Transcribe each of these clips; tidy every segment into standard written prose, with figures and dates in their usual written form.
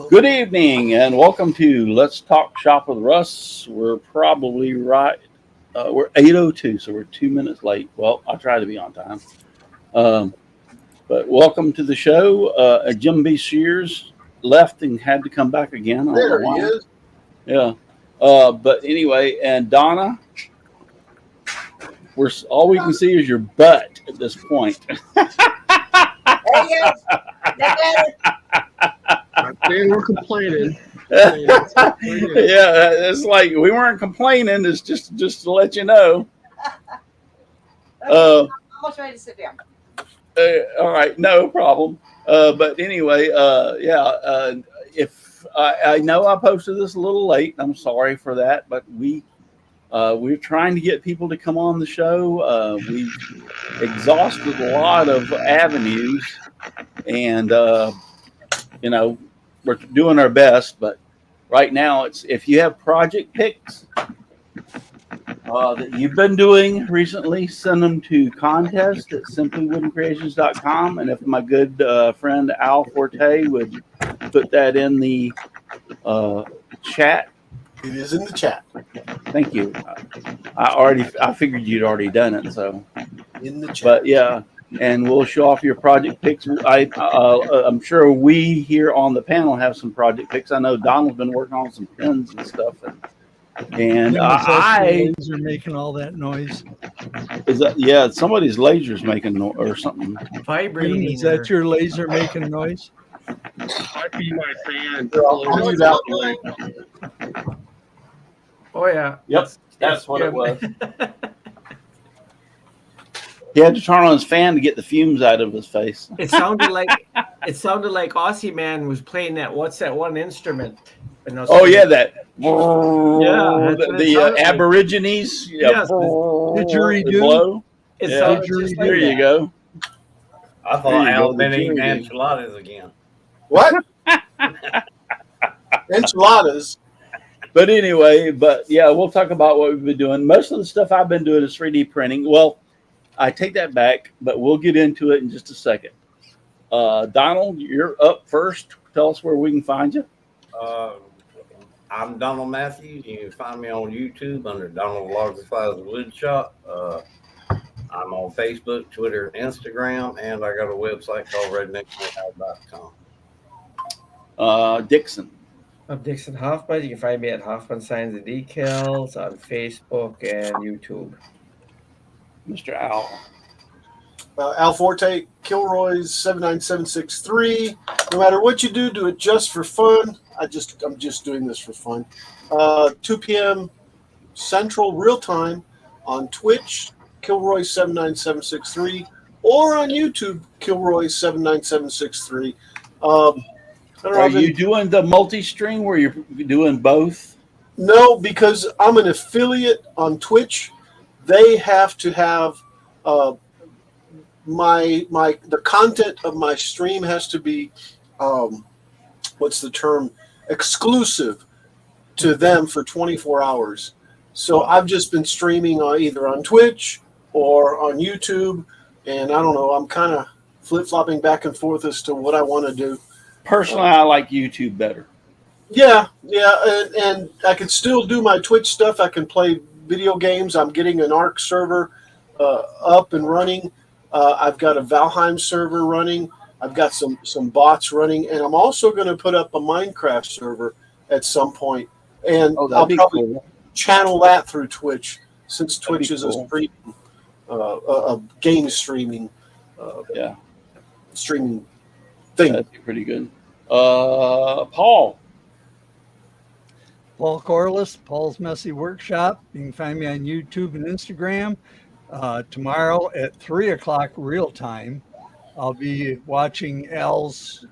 Good evening and welcome to Let's Talk Shop with Russ. We're probably right. We're 8:02, so we're 2 minutes late. Well, I try to be on time. Um, but welcome to the show. Jim B. Shears left and had to come back again. I don't There know he why. is. Yeah. But anyway, and Donna, all we can see is your butt at this point. Hey, guys. We're complaining. Yeah, it's like we weren't complaining. It's just to let you know. Okay, I'm almost ready to sit down. All right, no problem. But anyway, if I know I posted this a little late, I'm sorry for that. But we're trying to get people to come on the show. We've exhausted a lot of avenues, and we're doing our best. But right now, it's if you have project picks that you've been doing recently, send them to contest at simplywoodencreations.com. And if my good friend Al Forte would put that in the chat. It is in the chat. Thank you. I figured you'd already done it. So In the chat. but yeah, and we'll show off your project picks. I'm sure we here on the panel have some project picks. I know Donald's been working on some pins and stuff. And laser making all that noise. Somebody's laser's making or something. Vibrating. Is that your laser making noise? Might be my fan. I'll mute out. Oh yeah. Yep, that's what it was. He had to turn on his fan to get the fumes out of his face. It sounded like Aussie Man was playing that. What's that one instrument? Oh yeah, that. Yeah, the Aborigines. Yes, didgeridoo. There you go. I thought Al been eating enchiladas again. What? Enchiladas. But anyway, we'll talk about what we've been doing. Most of the stuff I've been doing is 3D printing. Well, I take that back, but we'll get into it in just a second. Donald, you're up first. Tell us where we can find you. I'm Donald Matthews. You can find me on YouTube under Donald Logifies Woodshop. I'm on Facebook, Twitter, and Instagram, and I got a website called redneckmetal.com. Dixon. I'm Dixon Hoffman. You can find me at Hoffman Signs and Decals on Facebook and YouTube. Mr. Al. Al Forte, Kilroy's 79763. No matter what you do it just for fun. I'm just doing this for fun. 2 p.m. Central real time on Twitch, Kilroy 79763, or on YouTube, Kilroy 79763. Are you doing the multi-stream where you're doing both? No, because I'm an affiliate on Twitch. They have to have the content of my stream has to be what's the term, exclusive to them for 24 hours. So I've just been streaming either on Twitch or on YouTube, and I don't know, I'm kind of flip-flopping back and forth as to what I want to do. Personally, I like YouTube better. Yeah, and I can still do my Twitch stuff. I can play video games. I'm getting an ARC server up and running. I've got a Valheim server running. I've got some bots running, and I'm also going to put up a Minecraft server at some point. And I'll probably channel that through Twitch, since Twitch is a game streaming streaming thing. That'd be pretty good. Paul Corliss, Paul's Messy Workshop. You can find me on YouTube and Instagram. Tomorrow at 3 o'clock real time, I'll be watching Al's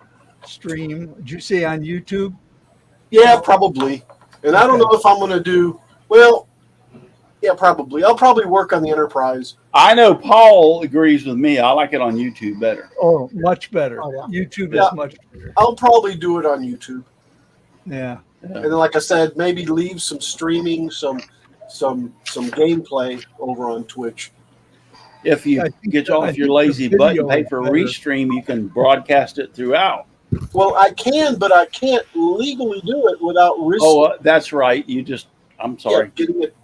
stream. Did you say on YouTube? Yeah, probably. And I don't know if I'm going to do, probably. I'll probably work on the Enterprise. I know Paul agrees with me. I like it on YouTube better. Oh, much better. Oh, yeah. YouTube is much better. I'll probably do it on YouTube. Yeah. And then, like I said, maybe leave some streaming, some gameplay over on Twitch. If you get off your lazy butt and pay for Restream, you can broadcast it throughout. Well, I can, but I can't legally do it without risk. Oh, that's right. I'm sorry. Getting it.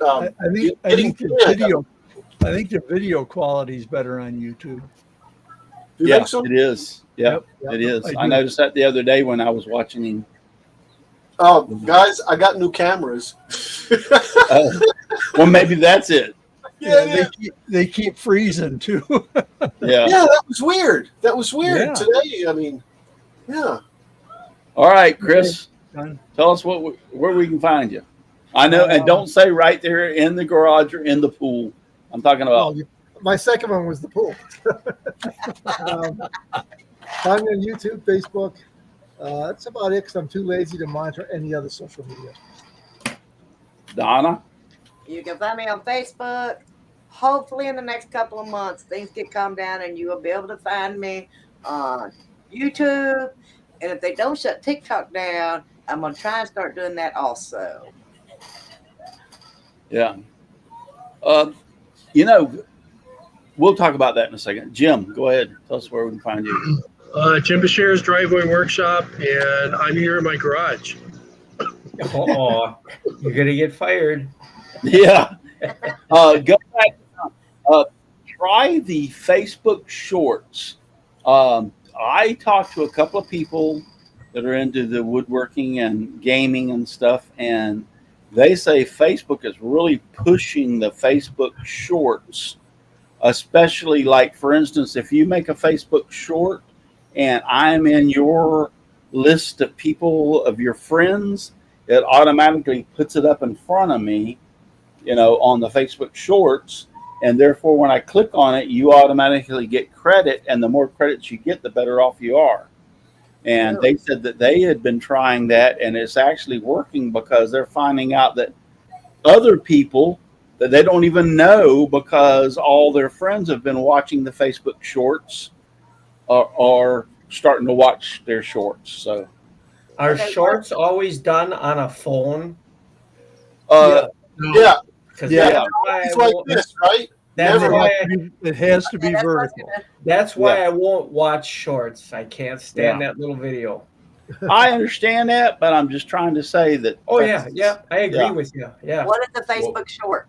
I think the video quality is better on YouTube. You Yeah, think so? it is. Yeah, Yep. it is. I I do. noticed that the other day when I was watching him. Oh, guys, I got new cameras. Oh, well, maybe that's it. Yeah, they keep freezing too. Yeah. yeah, that was weird. That was weird Yeah. today. I mean, yeah. All right, Chris, Done. tell us where we can find you. I know, and don't say right there in the garage or in the pool. I'm talking about. My second one was the pool. Find me on YouTube, Facebook. That's about it because I'm too lazy to monitor any other social media. Donna. You can find me on Facebook. Hopefully, in the next couple of months, things get calmed down and you will be able to find me on YouTube. And if they don't shut TikTok down, I'm going to try and start doing that also. Yeah. We'll talk about that in a second. Jim, go ahead. Tell us where we can find you. Jim Bashir's Driveway Workshop, and I'm here in my garage. Oh, you're gonna get fired. Yeah. Go back. Try the Facebook Shorts. I talked to a couple of people that are into the woodworking and gaming and stuff, and they say Facebook is really pushing the Facebook Shorts, especially like, for instance, if you make a Facebook short and I'm in your list of people of your friends, it automatically puts it up in front of me, on the Facebook Shorts. And therefore, when I click on it, you automatically get credit. And the more credits you get, the better off you are. And they said that they had been trying that, and it's actually working because they're finding out that other people that they don't even know, because all their friends have been watching the Facebook Shorts, are starting to watch their shorts. So, Are shorts always done on a phone? Yeah. Because Yeah. It's like this, right? That's Never why It has to be vertical. that's why I won't watch shorts. I can't stand that little video. I understand that, but I'm just trying to say that. Oh yeah, I agree with you. Yeah. What is the Facebook short?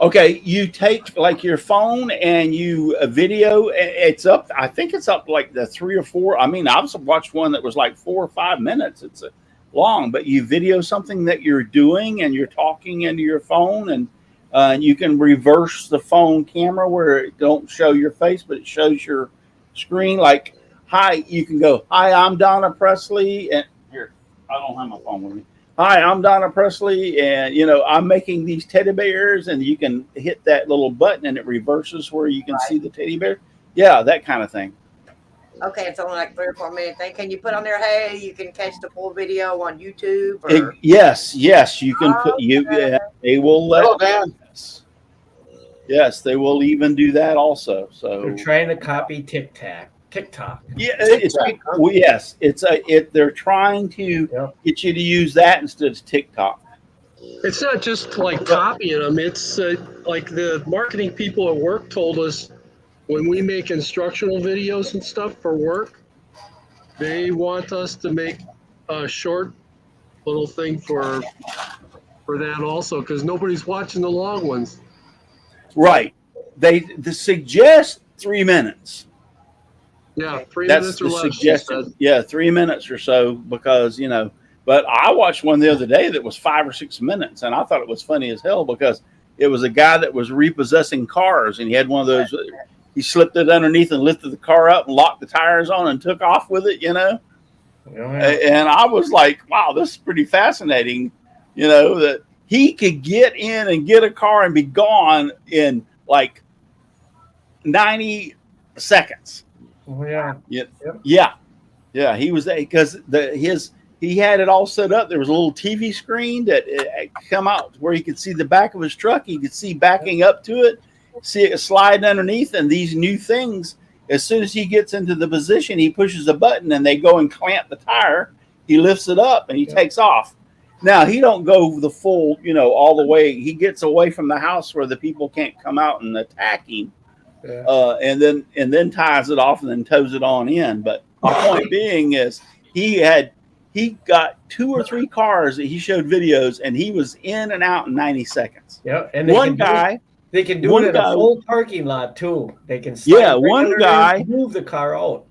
Okay, you take like your phone and you video. It's up. I think it's up like the 3 or 4. I mean, I've watched one that was like 4 or 5 minutes. It's long, but you video something that you're doing and you're talking into your phone, and you can reverse the phone camera where it don't show your face, but it shows your screen. Like, hi, you can go, hi, I'm Donna Presley, and here, I don't have my phone with me. Hi, I'm Donna Presley, and I'm making these teddy bears, and you can hit that little button and it reverses where you can see the teddy bear. Yeah, that kind of thing. Okay, it's only like 3 or 4 minute thing. Can you put on there, hey, you can catch the full video on YouTube? Or... Yes, you can put you. Yeah, they will let. Oh, man. Yes, they will even do that also. So They're trying to copy TikTok. Yeah, they're trying to get you to use that instead of TikTok. It's not just like copying them. It's like the marketing people at work told us when we make instructional videos and stuff for work, they want us to make a short little thing for that also, because nobody's watching the long ones. Right. They suggest 3 minutes. Yeah, 3 That's minutes or the less. suggestion. Yeah, 3 minutes or so, because But I watched one the other day that was 5 or 6 minutes, and I thought it was funny as hell because it was a guy that was repossessing cars, and he had one of those. He slipped it underneath and lifted the car up and locked the tires on and took off with it. And I was like, wow, this is pretty fascinating. That he could get in and get a car and be gone in like 90 seconds. Oh, yeah. Yeah. He was because he had it all set up. There was a little TV screen that come out where he could see the back of his truck. He could see backing up to it, see it sliding underneath, and these new things. As soon as he gets into the position, he pushes a button and they go and clamp the tire. He lifts it up and he takes off. Now he don't go the full, all the way. He gets away from the house where the people can't come out and attack him, and then ties it off and then tows it on in. But My point being is he got 2 or 3 cars that he showed videos, and he was in and out in 90 seconds. Yeah, and they can do one it in a guy- full parking lot too. They can slide right one under there guy and move the car out.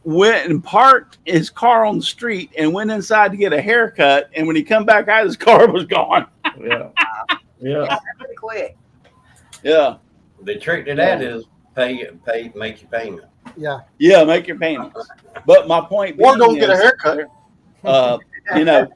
went and parked his car on the street and went inside to get a haircut, and when he come back out, his car was gone. Yeah, Yeah, yeah. pretty quick. Yeah, The trick to that is pay, make your payment. Yeah. yeah, make your payments. But my point being Or don't get a is, haircut. you know,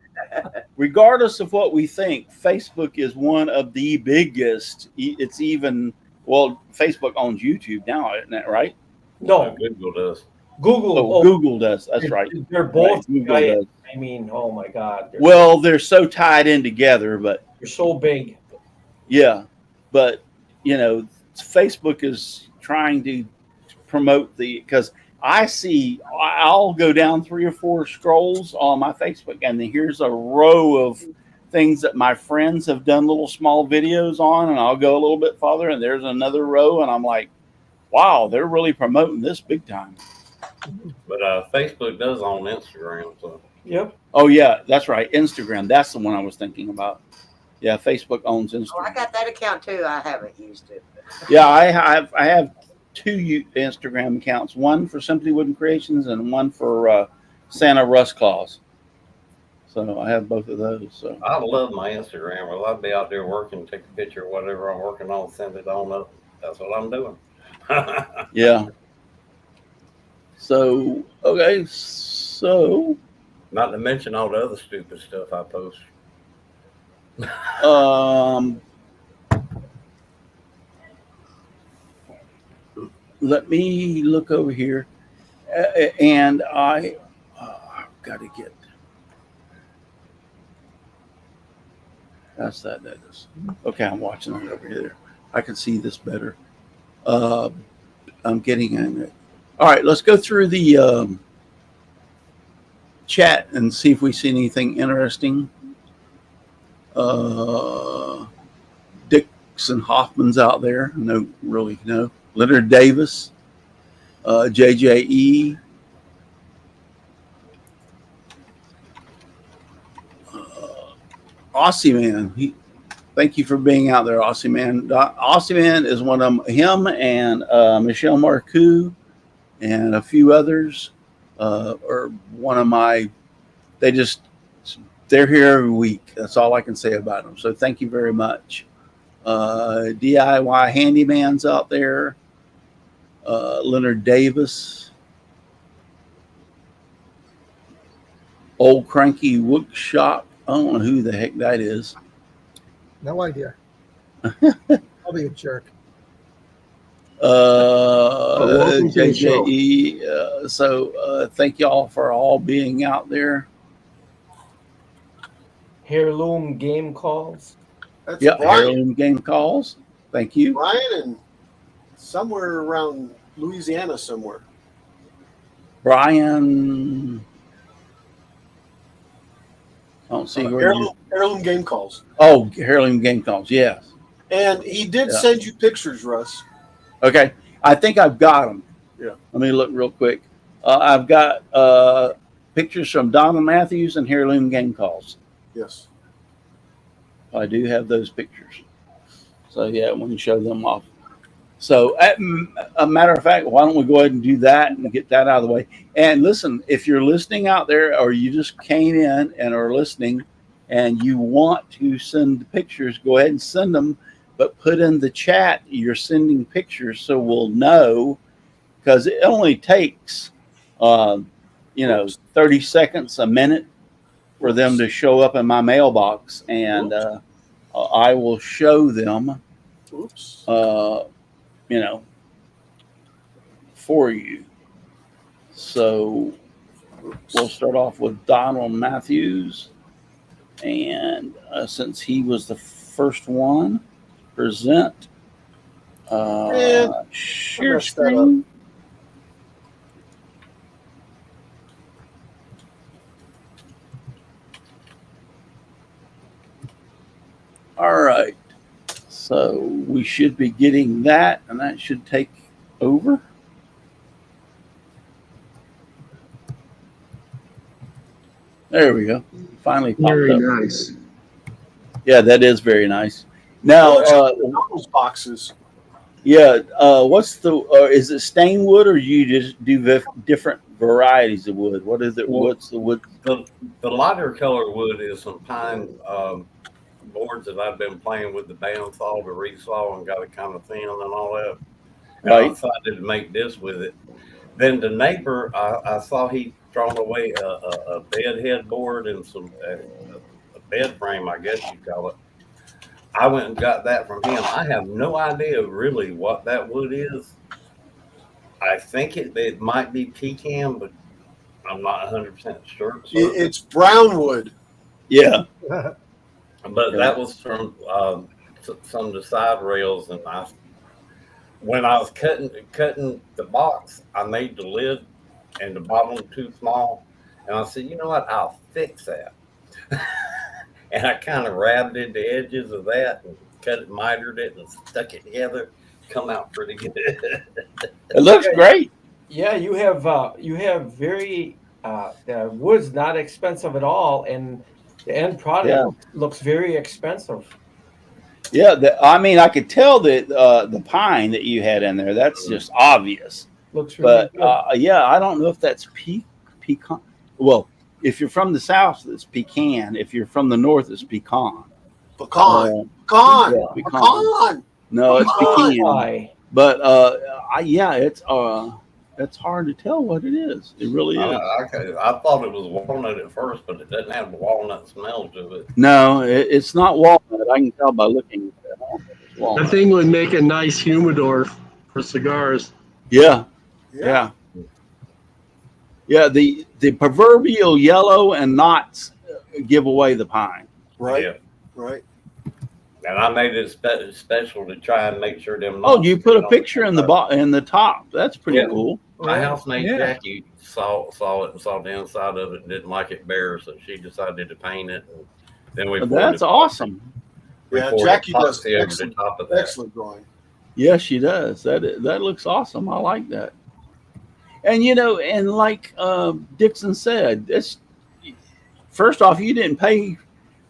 regardless of what we think, Facebook is one of the biggest. It's even, well, Facebook owns YouTube now, isn't that right? No, Google does. Google. Oh, Google does. That's right. They're both Right, Google giant. does. I mean, oh my God. Well, they're so tied in together, but they're so big. yeah, but you know, Facebook is trying to promote because I'll go down 3 or 4 scrolls on my Facebook, and then here's a row of things that my friends have done little small videos on, and I'll go a little bit farther, and there's another row, and I'm like, wow, they're really promoting this big time. But Facebook does own Instagram, so Yep. Oh yeah, that's right, Instagram. That's the one I was thinking about. Yeah, Facebook owns Instagram. Oh, I got that account too. I haven't used it. Yeah, I have 2 Instagram accounts, one for Simply Wooden Creations and one for Santa Russ Claus. So I have both of those. So I love my Instagram. Well, I'd be out there working, take a picture of whatever I'm working on, send it on up. That's what I'm doing. yeah. So okay, so Not to mention all the other stupid stuff I post. let me look over here, and I've got to get. That's that. That is okay. I'm watching it over here. I can see this better. I'm getting in it. All right, let's go through the chat and see if we see anything interesting. Dixon Hoffman's out there. No, really, no. Leonard Davis, JJE. Aussie Man. Thank you for being out there, Aussie Man. Aussie Man is one of him and Michelle Marcoux and a few others are one of my. They're here every week. That's all I can say about them. So thank you very much. DIY Handyman's out there. Leonard Davis. Old Cranky Workshop. I don't know who the heck that is. No idea. I'll be a jerk. welcome to the show. JJE. So thank y'all for all being out there. Heirloom game calls. That's Yeah, Brian. Heirloom Game Calls. Thank you. Brian and somewhere around Louisiana somewhere. Brian. I don't see where you. Heirloom game calls. Oh, Heirloom Game Calls. Yes. And he did Yeah. send you pictures, Russ. Okay. I think I've got them. Yeah. Let me look real quick. I've got pictures from Donald Matthews and Heirloom Game Calls. Yes. I do have those pictures. So yeah, we can show them off. So a matter of fact, why don't we go ahead and do that and get that out of the way? And listen, if you're listening out there or you just came in and are listening and you want to send pictures, go ahead and send them, but put in the chat you're sending pictures so we'll know, because it only takes 30 seconds, a minute for them to show up in my mailbox, and I will show them Oops. for you. So we'll start off with Donald Matthews, and since he was the first one, present share messed that screen. All right, so we should be getting that, and that should take over. There we go. Finally popped Very up. nice. Yeah, that is very nice. Now, Those boxes. yeah, what's the? Is it stained wood, or you just do different varieties of wood? What is it? Well, What's the wood? The lighter color wood is some pine boards that I've been playing with the bandsaw to resaw and got it kind of thin and all that. And I Right. decided to make this with it. Then the neighbor, I saw he thrown away a bed headboard and a bed frame, I guess you'd call it. I went and got that from him. I have no idea really what that wood is. I think it might be pecan, but I'm not 100% sure. It's brown wood. Yeah. But Yeah. that was from some of the side rails, and when I was cutting the box, I made the lid and the bottom too small, and I said, you know what, I'll fix that. And I kind of rounded the edges of that and cut it, mitered it, and stuck it together. Come out pretty good. It looks great. Yeah, you have very the wood's not expensive at all, and the end product Yeah. looks very expensive. Yeah, I mean, I could tell that the pine that you had in there. That's just obvious. Looks really But good. yeah, I don't know if that's pecan. Well, if you're from the south, it's pecan. If you're from the north, it's pecan. Pecan. Pecan. Yeah, pecan. Pecan. No, it's pecan. Why? But yeah, it's hard to tell what it is. It really is. I thought it was walnut at first, but it doesn't have the walnut smell to it. No, it's not walnut. I can tell by looking at it. I don't think it's That walnut. thing would make a nice humidor for cigars. Yeah, yeah, yeah. The proverbial yellow and knots give away the pine. Right. Yeah. Right. And I made it special to try and make sure them. Oh, you put a knots picture in the top. That's pretty Yeah. cool. My housemate Yeah. Jackie saw it and saw the inside of it and didn't like it bare, so she decided to paint it. And then we poured That's it- awesome. we Yeah, poured Jackie does epoxy over the excellent, top of that. excellent drawing. Yes, she does. That looks awesome. I like that. And and like Dixon said, this first off, you didn't pay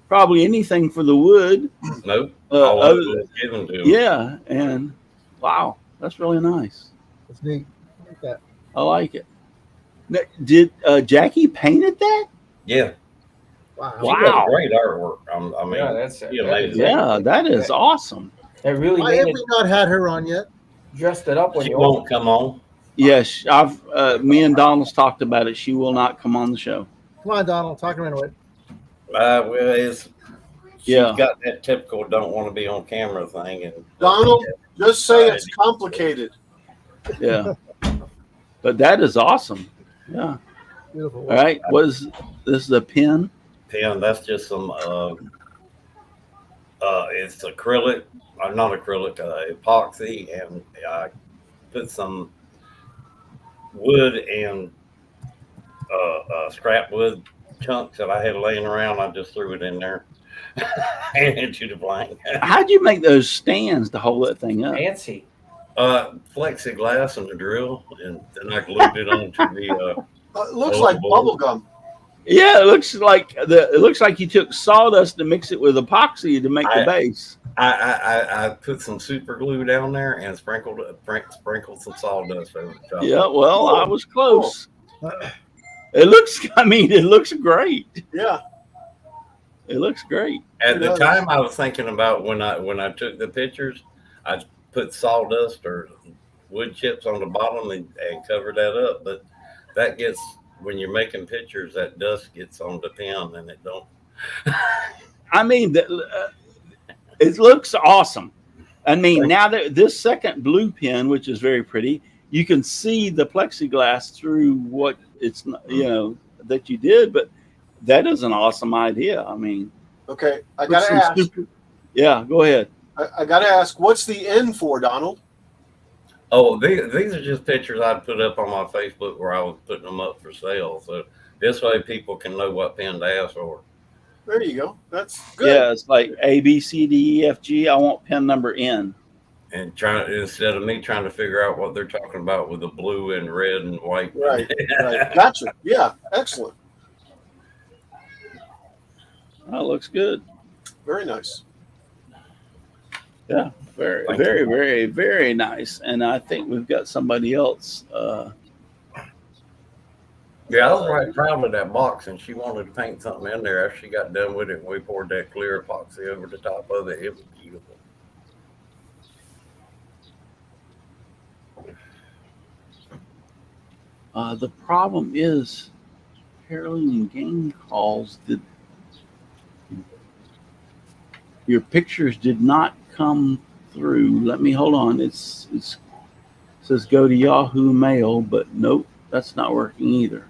probably anything for the wood. Nope. Uh, All of it was given to him. Yeah, and wow, that's really nice. It's neat. I like that. I like it. Now, did Jackie painted that? Yeah. Wow. She Wow. does great artwork. I mean, Yeah, that's she amazing. Yeah, that is awesome. It really Why made have it, we not had her on yet? dressed it up when She you won't come on. Yes, me and Donald's talked about it. She will not come on the show. Come on, Donald, talk her into it. Well, she's Yeah. got that typical don't want to be on camera thing. And Donald, just say it's complicated. Yeah, but that is awesome. Yeah. Beautiful. All right. What is this? Is a pin? Pen, that's just some it's acrylic, not acrylic, epoxy, and I put some wood and scrap wood chunks that I had laying around. I just threw it in there and into the blank. How'd you make those stands to hold that thing up? fancy. Plexiglass and the drill, and then I glued it onto the. It looks like bubble gum. Yeah, it looks like you took sawdust to mix it with epoxy to make the base. I put some super glue down there and sprinkled some sawdust over the top. Yeah, well, I was close. It looks great. Yeah. It looks great. At the time, I was thinking about when I took the pictures, I put sawdust or wood chips on the bottom and cover that up. But that gets, when you're making pictures, that dust gets on the pen and it don't. I mean, it looks awesome. I mean, now that this second blue pen, which is very pretty, you can see the plexiglass through what it's, that you did. But that is an awesome idea. I mean, Okay, I put gotta some ask. yeah, go ahead. I gotta ask. What's the N for, Donald? Oh, these are just pictures I'd put up on my Facebook where I was putting them up for sale. So this way people can know what pen to ask for. There you go. That's good. Yeah, it's like A, B, C, D, E, F, G. I want pen number N. And instead of me trying to figure out what they're talking about with the blue and red and white. Right. Right. Gotcha. Yeah. Excellent. That looks good. Very nice. Yeah, very, Thank very, you. very, very nice. And I think we've got somebody else. Yeah, I was right proud of that box, and she wanted to paint something in there. After she got done with it, and we poured that clear epoxy over the top of it. It was beautiful. The problem is, Carolyn Gang calls did your pictures did not come through. Let me hold on. It says go to Yahoo Mail, but nope, that's not working either.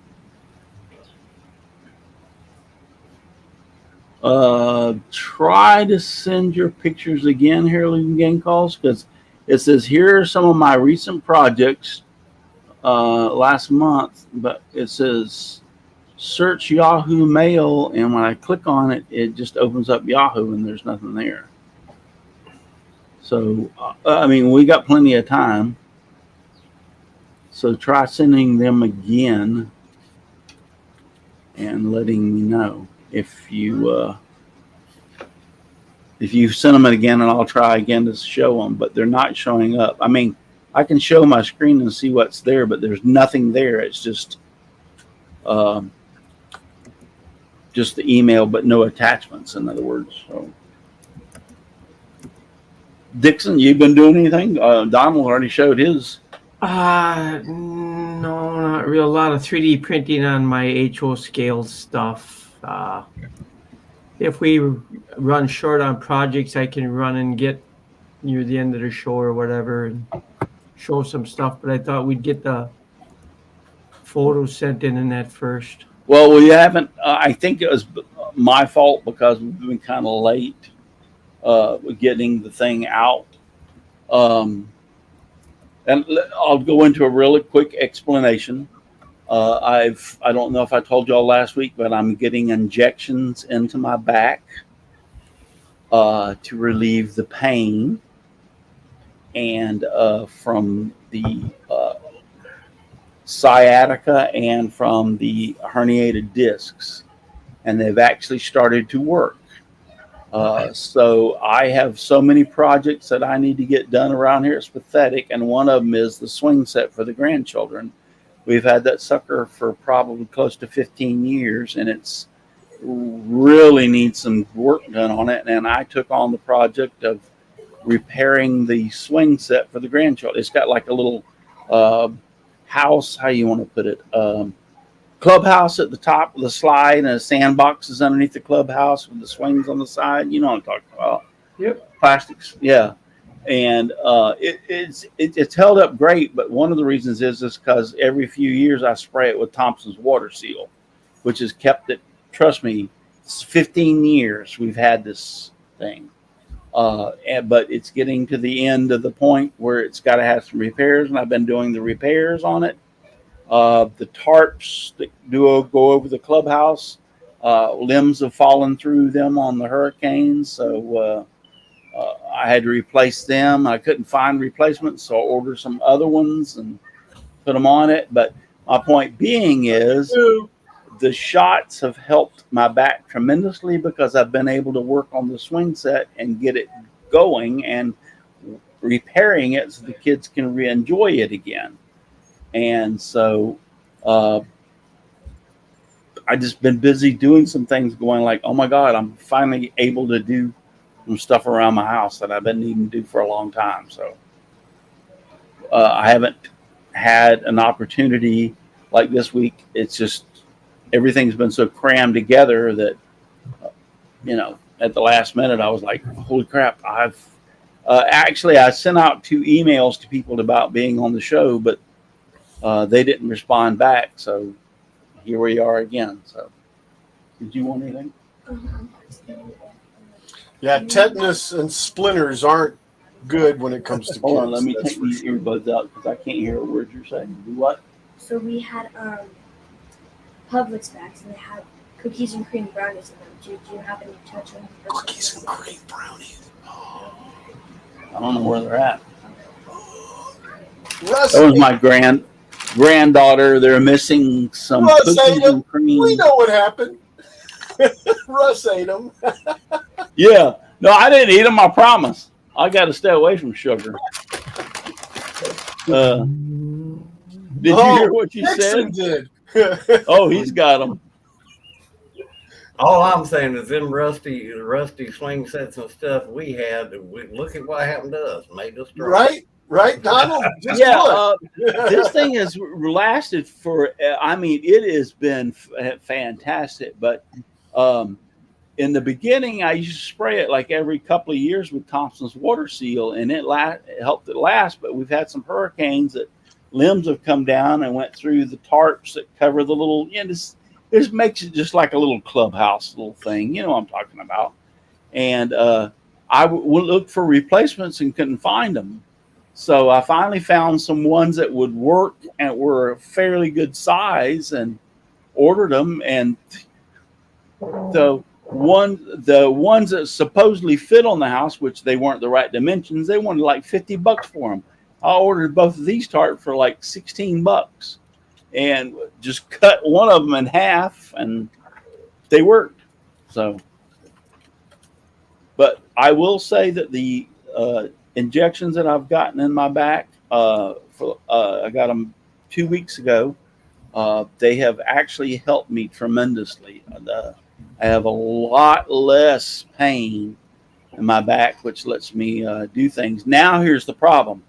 Try to send your pictures again, Carolyn Gang calls, because it says here are some of my recent projects last month, but it says search Yahoo Mail, and when I click on it, it just opens up Yahoo, and there's nothing there. So, I mean, we got plenty of time. So try sending them again and letting me know if you send them again, and I'll try again to show them, but they're not showing up. I mean, I can show my screen and see what's there, but there's nothing there. It's just the email, but no attachments, in other words. So, Dixon, you been doing anything? Donald already showed his. No, not real. A lot of 3D printing on my HO scale stuff. If we run short on projects, I can run and get near the end of the show or whatever and show some stuff. But I thought we'd get the photos sent in that first. Well, we haven't. I think it was my fault because we've been kind of late with getting the thing out. And I'll go into a really quick explanation. I don't know if I told y'all last week, but I'm getting injections into my back to relieve the pain, and from the sciatica and from the herniated discs, and they've actually started to work. So I have so many projects that I need to get done around here. It's pathetic. And one of them is the swing set for the grandchildren. We've had that sucker for probably close to 15 years, and it's really needs some work done on it. And I took on the project of repairing the swing set for the grandchildren. It's got like a little house, how you want to put it, clubhouse at the top of the slide, and a sandbox is underneath the clubhouse with the swings on the side. You know what I'm talking about? Yep. Plastics, yeah. And it's held up great, but one of the reasons is because every few years I spray it with Thompson's water seal, which has kept it. Trust me, it's 15 years we've had this thing, but it's getting to the end of the point where it's got to have some repairs, and I've been doing the repairs on it. The tarps that go over the clubhouse, limbs have fallen through them on the hurricanes, so I had to replace them. I couldn't find replacements, so I ordered some other ones and put them on it. But my point being is the shots have helped my back tremendously because I've been able to work on the swing set and get it going and repairing it so the kids can enjoy it again. And so I just been busy doing some things, going like, oh my God, I'm finally able to do some stuff around my house that I've been needing to do for a long time. So I haven't had an opportunity like this week. It's just everything's been so crammed together that, at the last minute, I was like, holy crap, actually, I sent out 2 emails to people about being on the show, but they didn't respond back. So here we are again. So did you want anything? Yeah, tetanus and splinters aren't good when it comes to Hold kids. on, let me that's take for these sure. earbuds out because I can't hear a word you're saying. Do what? So we had Publix bags, and they had cookies and cream brownies in them. Did you happen to touch them? Cookies and cream brownies. I don't know where they're at. Russ, That was my granddaughter. They're missing some Russ cookies ate 'em. and cream. We know what happened. Russ ate them. Yeah. No, I didn't eat them. I promise. I got to stay away from sugar. Did you hear what you Nixon said? did. Oh, he's got them. All I'm saying is them rusty swing sets and stuff we had. Look at what happened to us. Made us drunk. Right, Donald. Just Yeah, look. this thing has lasted for. I mean, it has been fantastic. But in the beginning, I used to spray it like every couple of years with Thompson's water seal, and it helped it last. But we've had some hurricanes that limbs have come down and went through the tarps that cover the little. This makes it just like a little clubhouse little thing. You know what I'm talking about. And I would look for replacements and couldn't find them. So I finally found some ones that would work and were a fairly good size and ordered them. And the ones that supposedly fit on the house, which they weren't the right dimensions, they wanted like $50 for them. I ordered both of these tarps for like $16 and just cut one of them in half, and they worked. So, but I will say that the injections that I've gotten in my back, I got them 2 weeks ago. They have actually helped me tremendously. I have a lot less pain in my back, which lets me do things. Now, here's the problem.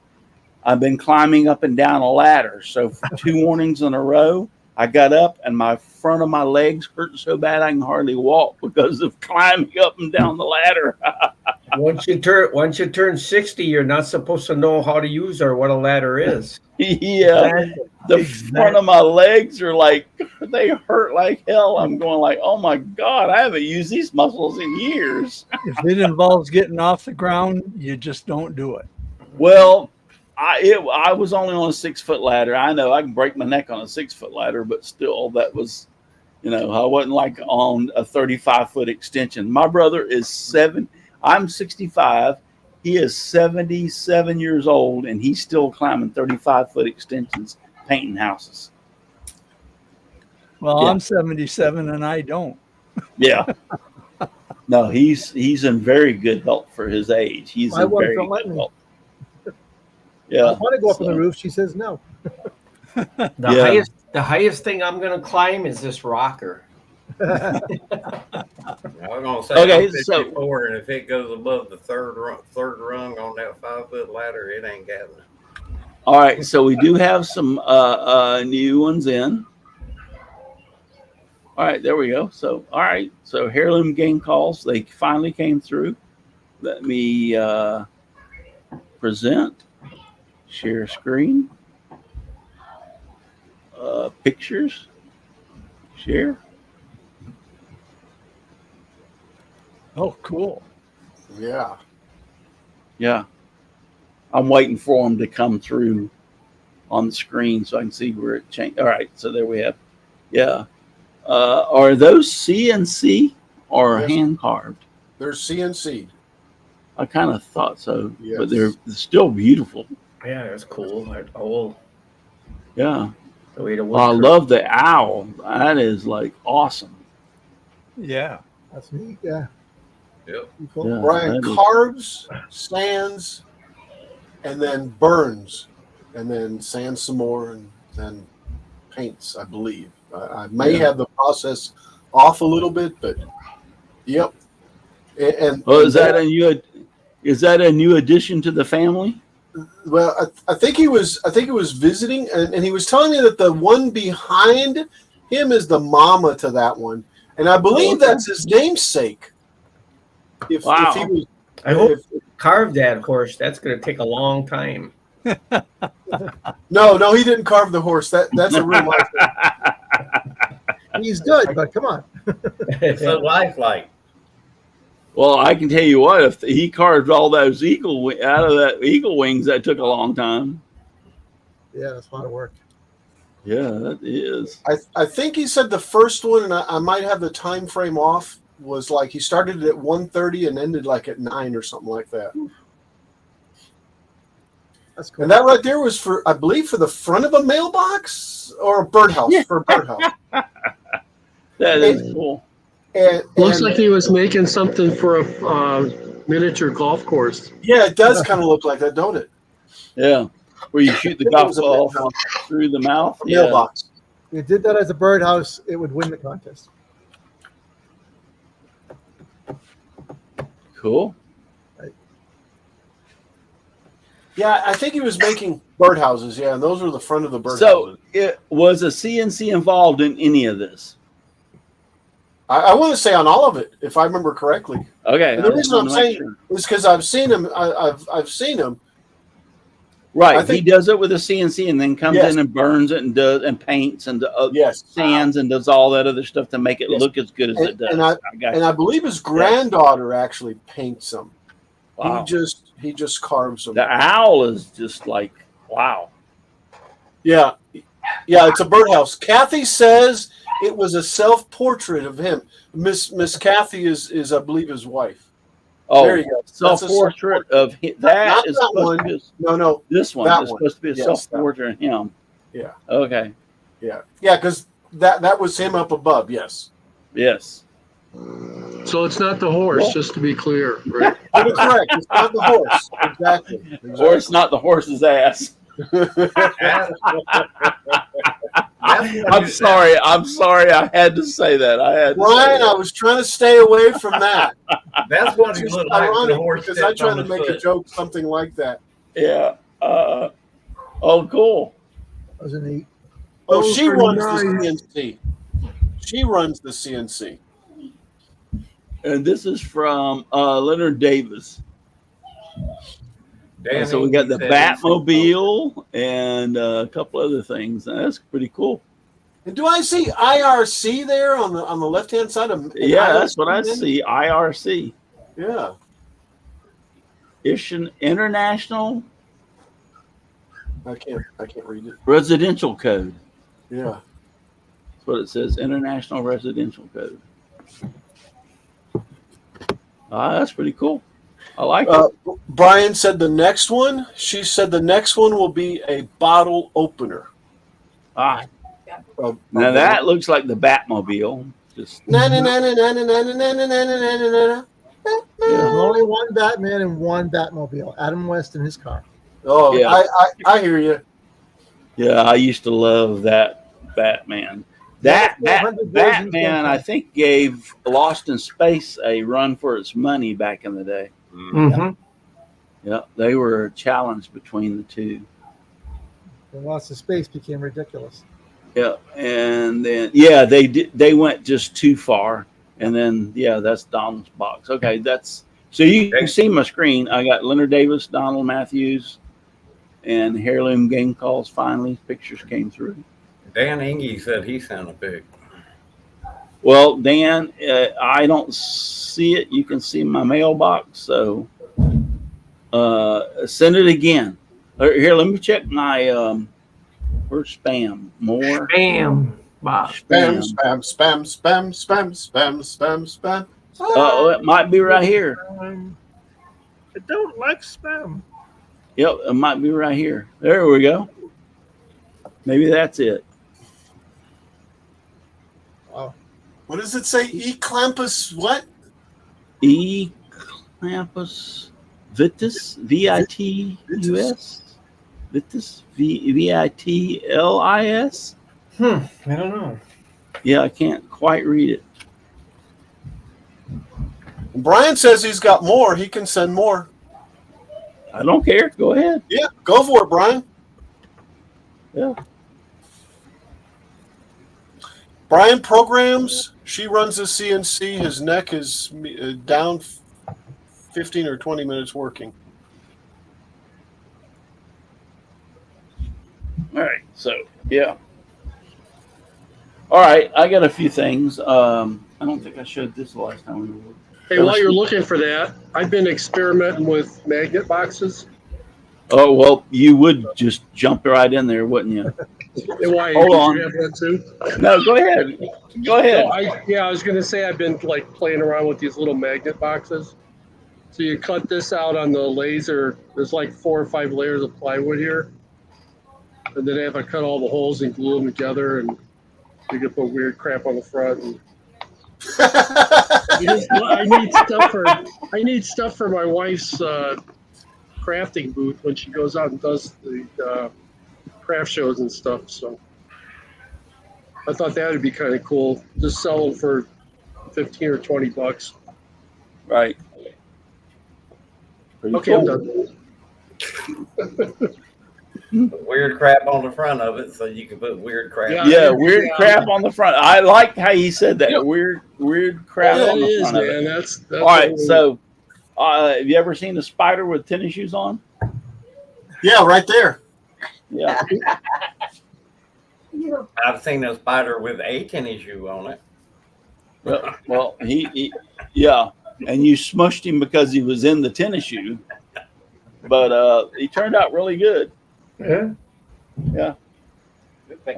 I've been climbing up and down a ladder. So for 2 mornings in a row, I got up and my front of my legs hurt so bad I can hardly walk because of climbing up and down the ladder. Once you turn 60, you're not supposed to know how to use or what a ladder is. Yeah. The front of my legs are like, they hurt like hell. I'm going like, oh my God, I haven't used these muscles in years. If it involves getting off the ground, you just don't do it. Well, I was only on a 6-foot ladder. I know I can break my neck on a 6-foot ladder, but still, that was, I wasn't like on a 35-foot extension. My brother is 7. I'm 65. He is 77 years old, and he's still climbing 35-foot extensions, painting houses. Well, Yeah. I'm 77 and I don't. Yeah. No, he's in very good health for his age. He's My in wife very don't let good me. health. I Yeah. want to go up on the roof. She says no. The highest thing I'm gonna climb is this rocker. I was gonna say Okay, I'm 54, and if it goes above the third rung on that 5-foot ladder, it ain't happening. All right, so we do have some new ones in. All right, there we go. So, all right, so heirloom game calls, they finally came through. Let me present, share screen, pictures, share. Oh, cool. Yeah. Yeah, I'm waiting for them to come through on the screen so I can see where it changed. All right, so there we have. Yeah. Are those CNC or Yes. hand carved? They're CNC. I kind of thought so, Yes. but they're still beautiful. Yeah, that's cool. Oh, Yeah. the way to Well, I work. love the owl. That is like awesome. Yeah. That's neat. Yeah. Yep. Cool. Yeah, Brian that is- carves, sands, and then burns, and then sands some more, and then paints, I believe. I may have the process off a little bit, but yep. And Well, is that a new addition to the family? well, I think he was visiting, and he was telling me that the one behind him is the mama to that one, and I believe that's his namesake. If Wow. he was, I hope carve that horse. That's gonna take a long time. no, he didn't carve the horse. That's a real life thing. He's good, but come on. It's so lifelike. Well, I can tell you what, if he carved all those out of that eagle wings, that took a long time. Yeah, that's a lot of work. Yeah, that is. I think he said the first one, and I might have the time frame off, was like he started at 1:30 and ended like at 9 or something like that. That's cool. And that right there was for, I believe, for the front of a mailbox or a birdhouse, for a birdhouse. That is cool. Looks like he was making something for a miniature golf course. Yeah, it does kind of look like that, don't it? Yeah. Where you shoot the golf ball through the mouth. A mailbox. If you did that as a birdhouse, it would win the contest. Cool. Yeah, I think he was making birdhouses. Yeah, and those were the front of the birdhouses. So, was a CNC involved in any of this? I want to say on all of it, if I remember correctly. Okay. And the reason I'm saying is because I've seen him. I've seen him. Right, he does it with a CNC and then comes in and burns it and does and paints and sands and does all that other stuff to make it look as good as it does. And I believe his granddaughter actually paints them. Wow. He just carves them. The owl is just like wow. Yeah, it's a birdhouse. Kathy says it was a self-portrait of him. Miss Kathy is I believe his wife. Oh, there you go. Self-portrait of him. That is supposed to be no. This one is supposed to be a self-portrait of him. Yeah. Okay. Yeah, because that was him up above. Yes. Yes. So it's not the horse, just to be clear. Right? You're correct. It's not the horse. Exactly. Or it's not the horse's ass. I'm sorry. I had to say that. Brian, I was trying to stay away from that. That's what he looked like. Ironic because I tried to make a joke, something like that. Yeah. Oh, cool. That was neat. Oh, she runs the CNC. She runs the CNC. And this is from Leonard Davis. So we got the Batmobile and a couple other things. That's pretty cool. And do I see IRC there on the left hand side of? Yeah, that's what I see. IRC. Yeah. International. I can't read it. Residential Code. Yeah. That's what it says. International Residential Code. That's pretty cool. I like it. Brian said the next one. She said the next one will be a bottle opener. Now that looks like the Batmobile. Just There's only one Batman and one Batmobile. Adam West in his car. Oh, yeah. I hear you. Yeah, I used to love that Batman. That Batman, I think, gave Lost in Space a run for its money back in the day. Mm-hmm. Yeah, they were challenged between the two. And Lost in Space became ridiculous. Yeah, and then they went just too far, and then that's Donald's box. Okay, so you can see my screen. I got Leonard Davis, Donald Matthews, and Heirloom Game Calls. Finally, pictures came through. Dan Inge said he sent a pic. Well, Dan, I don't see it. You can see my mailbox, so send it again. Here, let me check my where's spam? More spam. Spam. Oh, it might be right here. I don't like spam. Yep, it might be right here. There we go. Maybe that's it. Wow. What does it say? Eclampus what? Eclampus Vitus, Vitus, Vitus, Vitlis. I don't know. Yeah, I can't quite read it. Brian says he's got more. He can send more. I don't care. Go ahead. Yeah, go for it, Brian. Yeah. Brian programs. She runs the CNC. His neck is down 15 or 20 minutes working. All right. So, yeah. All right. I got a few things. I don't think I showed this the last time we were. Hey, while you're looking for that, I've been experimenting with magnet boxes. Oh, well, you would just jump right in there, wouldn't you? Why, Hold on. you have one too? No, go ahead. Go ahead. I was going to say I've been playing around with these little magnet boxes. So you cut this out on the laser. There's 4 or 5 layers of plywood here. And then I have to cut all the holes and glue them together. And you can put weird crap on the front. And I need stuff for my wife's crafting booth when she goes out and does the craft shows and stuff. So I thought that would be kind of cool. Just sell them for $15 or $20. Right. Pretty Okay, cool. I'm done. Weird crap on the front of it, so you can put weird crap. Yeah, weird crap on the front. I like how he said that. Yep. Weird crap Yeah, on it the is, front of man. it. That's All right, so have you ever seen a spider with tennis shoes on? Yeah, right there. Yeah. I've seen a spider with a tennis shoe on it. Well, yeah, and you smushed him because he was in the tennis shoe, but he turned out really good. Yeah.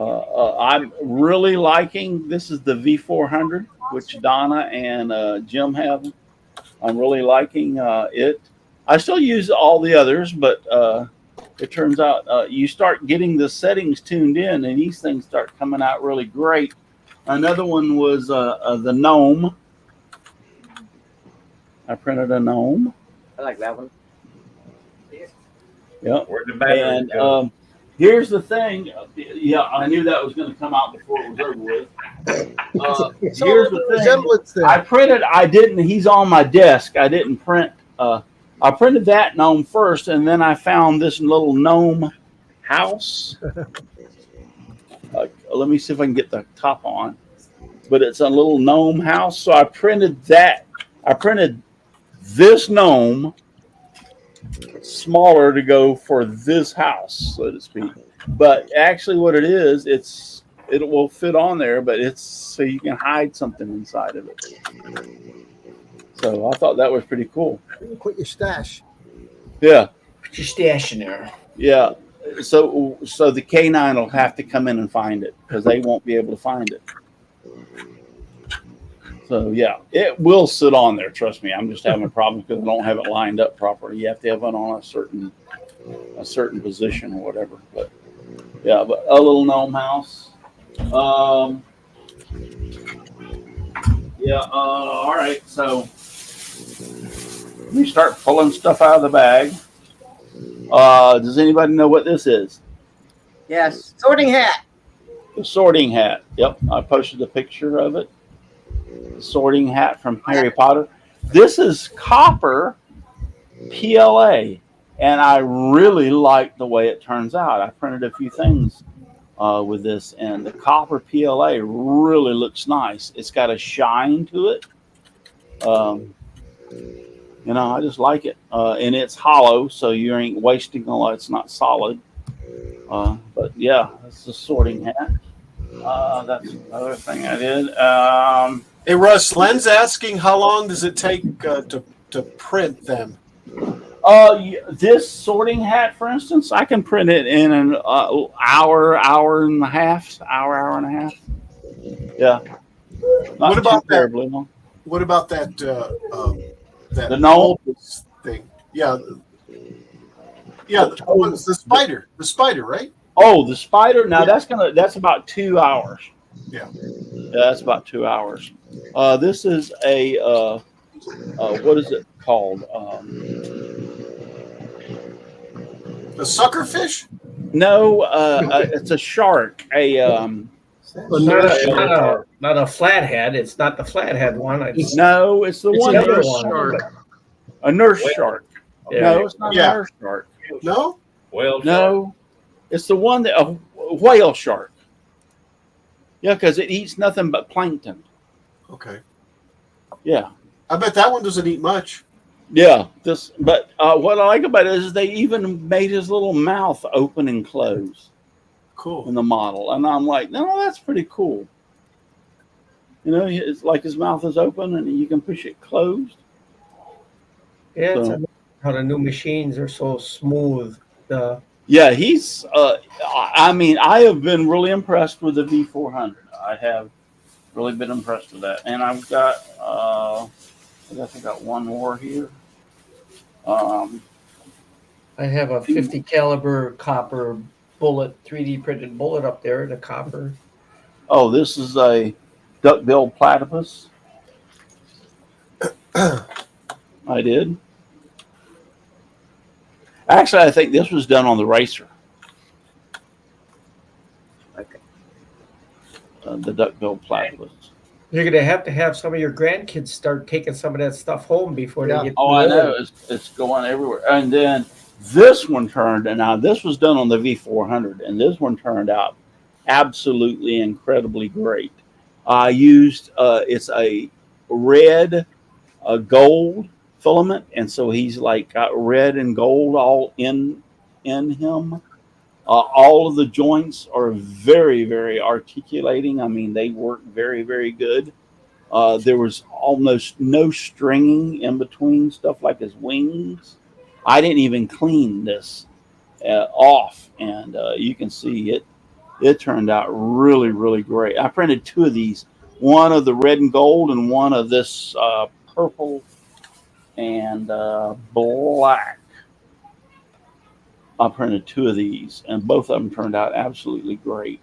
I'm really liking, this is the V400, which Donna and Jim have. I'm really liking it. I still use all the others, but it turns out you start getting the settings tuned in and these things start coming out really great. Another one was the gnome. I printed a gnome. I like that one. Yep. Where'd the battery And go? here's the thing. Yeah, I knew that was going to come out before it was over with. Here's the thing. Resemblance there. I printed. He's on my desk. I didn't print. I printed that gnome first, and then I found this little gnome house. Let me see if I can get the top on. But it's a little gnome house. So I printed that. I printed this gnome smaller to go for this house, so to speak. But actually what it is, it will fit on there, but it's so you can hide something inside of it. So I thought that was pretty cool. Put your stash. Yeah. Put your stash in there. Yeah. So the K9 will have to come in and find it because they won't be able to find it. So yeah, it will sit on there. Trust me. I'm just having a problem because I don't have it lined up properly. You have to have it on a certain position or whatever. But yeah, but a little gnome house. Yeah. All right. So we start pulling stuff out of the bag. Does anybody know what this is? Yes, sorting hat. The sorting hat. Yep, I posted a picture of it. The sorting hat from Harry Potter. This is copper PLA, and I really like the way it turns out. I printed a few things with this, and the copper PLA really looks nice. It's got a shine to it. I just like it. And it's hollow, so you ain't wasting a lot. It's not solid. But yeah, that's the sorting hat. That's another thing I did. Hey, Russ, Len's asking how long does it take to print them? This sorting hat, for instance, I can print it in an hour and a half. Yeah. Not What about too terribly long. What about that The gnome? thing? Yeah. Yeah, it's the spider, right? Oh, the spider. Now Yeah. that's about 2 hours. Yeah. That's about 2 hours. This is a what is it called? The suckerfish? No, it's a shark. Not a flathead. It's not the flathead one. It's The one. another Nurse one. Shark. A nurse shark. Yeah. No, it's not Yeah. a nurse shark. No? Well, No, it's the one that a whale shark. Yeah, because it eats nothing but plankton. Okay. Yeah. I bet that one doesn't eat much. Yeah, but what I like about it is they even made his little mouth open and close Cool. in the model, and I'm like, no, that's pretty cool. It's like his mouth is open and you can push it closed. Yeah, it's So- how the new machines are so smooth. Yeah, he's. I have been really impressed with the V400. I have really been impressed with that, and I've got. I guess I got one more here. I have a 50 caliber copper bullet, 3D printed bullet up there in a copper. Oh, this is a duck-billed platypus. I did. Actually, I think this was done on the racer. Okay. The duckbill platypus. You're gonna have to have some of your grandkids start taking some of that stuff home before Yeah. they get. Oh, too I know. old. It's going everywhere. And then this one turned, and now this was done on the V400, and this one turned out absolutely incredibly great. I used it's a red, gold filament, and so he's like got red and gold all in him. All of the joints are very, very articulating. I mean, they work very, very good. There was almost no stringing in between stuff like his wings. I didn't even clean this off, and you can see it. It turned out really, really great. I printed two of these, one of the red and gold, and one of this purple and black. I printed two of these, and both of them turned out absolutely great.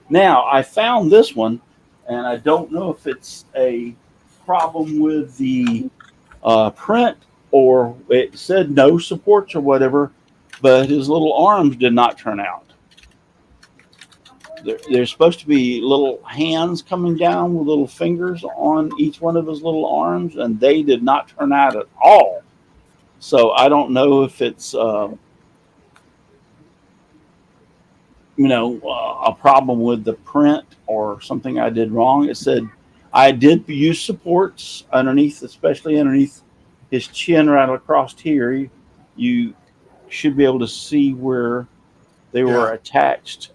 Now, I found this one, and I don't know if it's a problem with the print or it said no supports or whatever, but his little arms did not turn out. There's supposed to be little hands coming down with little fingers on each one of his little arms, and they did not turn out at all. So I don't know if it's a problem with the print or something I did wrong. It said I did use supports underneath, especially underneath his chin right across here. You should be able to see where they were attached.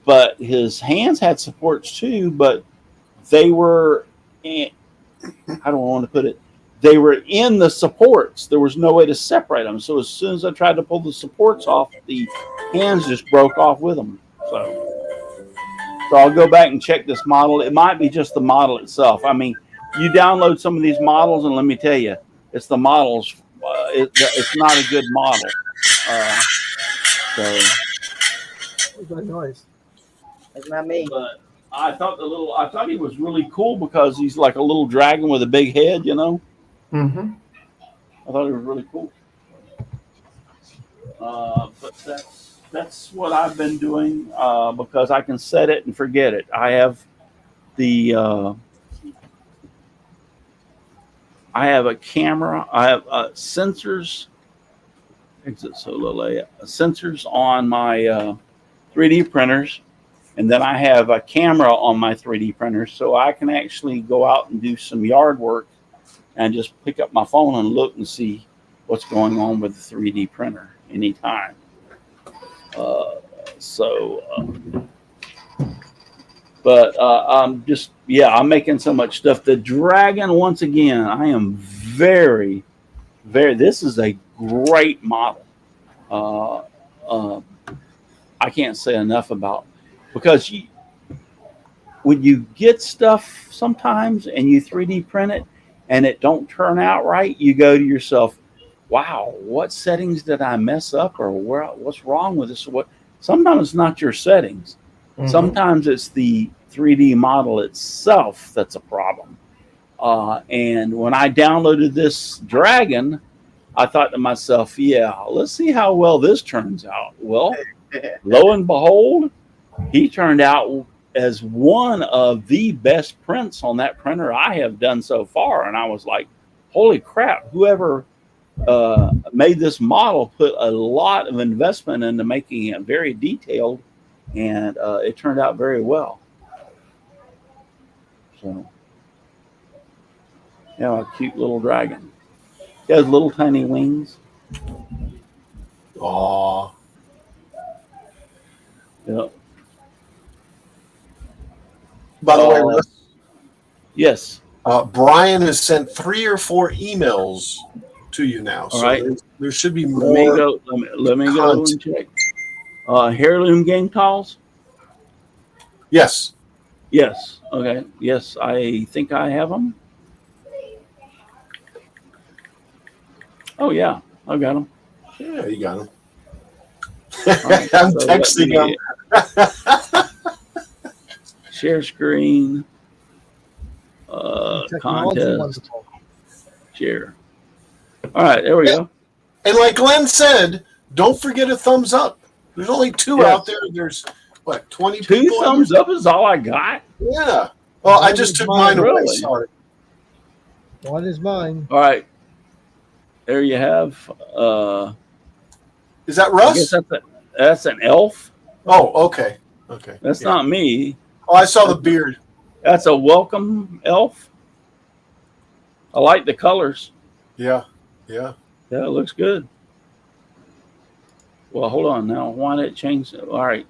But his hands had supports too, but they were, I don't want to put it, they were in the supports. There was no way to separate them. So as soon as I tried to pull the supports off, the hands just broke off with them. So I'll go back and check this model. It might be just the model itself. I mean, you download some of these models, and let me tell you, it's the models. It's not a good model. What's that noise? That's not me. But I thought he was really cool because he's like a little dragon with a big head, you know. Mm-hmm. I thought it was really cool. But that's what I've been doing because I can set it and forget it. I have I have a camera. I have sensors. Exit solo layout. Sensors on my 3D printers, and then I have a camera on my 3D printers, so I can actually go out and do some yard work and just pick up my phone and look and see what's going on with the 3D printer anytime. I'm making so much stuff. The dragon, once again, I am very, very, this is a great model. I can't say enough about, because when you get stuff sometimes and you 3D print it and it don't turn out right, you go to yourself, wow, what settings did I mess up, or what's wrong with this? Sometimes it's not your settings. Mm-hmm. Sometimes it's the 3D model itself that's a problem. And when I downloaded this dragon, I thought to myself, yeah, let's see how well this turns out. Well, lo and behold, he turned out as one of the best prints on that printer I have done so far. And I was like, holy crap, whoever made this model put a lot of investment into making it very detailed, and it turned out very well. So, yeah, a cute little dragon. He has little tiny wings. Aww. Yep. By the way, Russ, yes. Brian has sent 3 or 4 emails to you now. So right. there should be more. Let me go and check. Heirloom game calls? Yes. Yes. Okay. Yes, I think I have them. Oh, yeah. I got them. Yeah, you got them. Right, I'm texting them. Share screen. Contest. share. All right, there we go. And like Glenn said, don't forget a thumbs up. There's only 2 Yes. out there. There's what, 20 2 people? thumbs up is all I got. Yeah. Well, I just took mine away. Really? Sorry. One is mine. All right. There you have. Is that I guess Russ? that's an elf. Oh, okay. Okay. That's Yeah. not me. Oh, I saw the beard. That's a welcome elf. I like the colors. Yeah. Yeah. Yeah, it looks good. Well, hold on now. Why did it change? All right.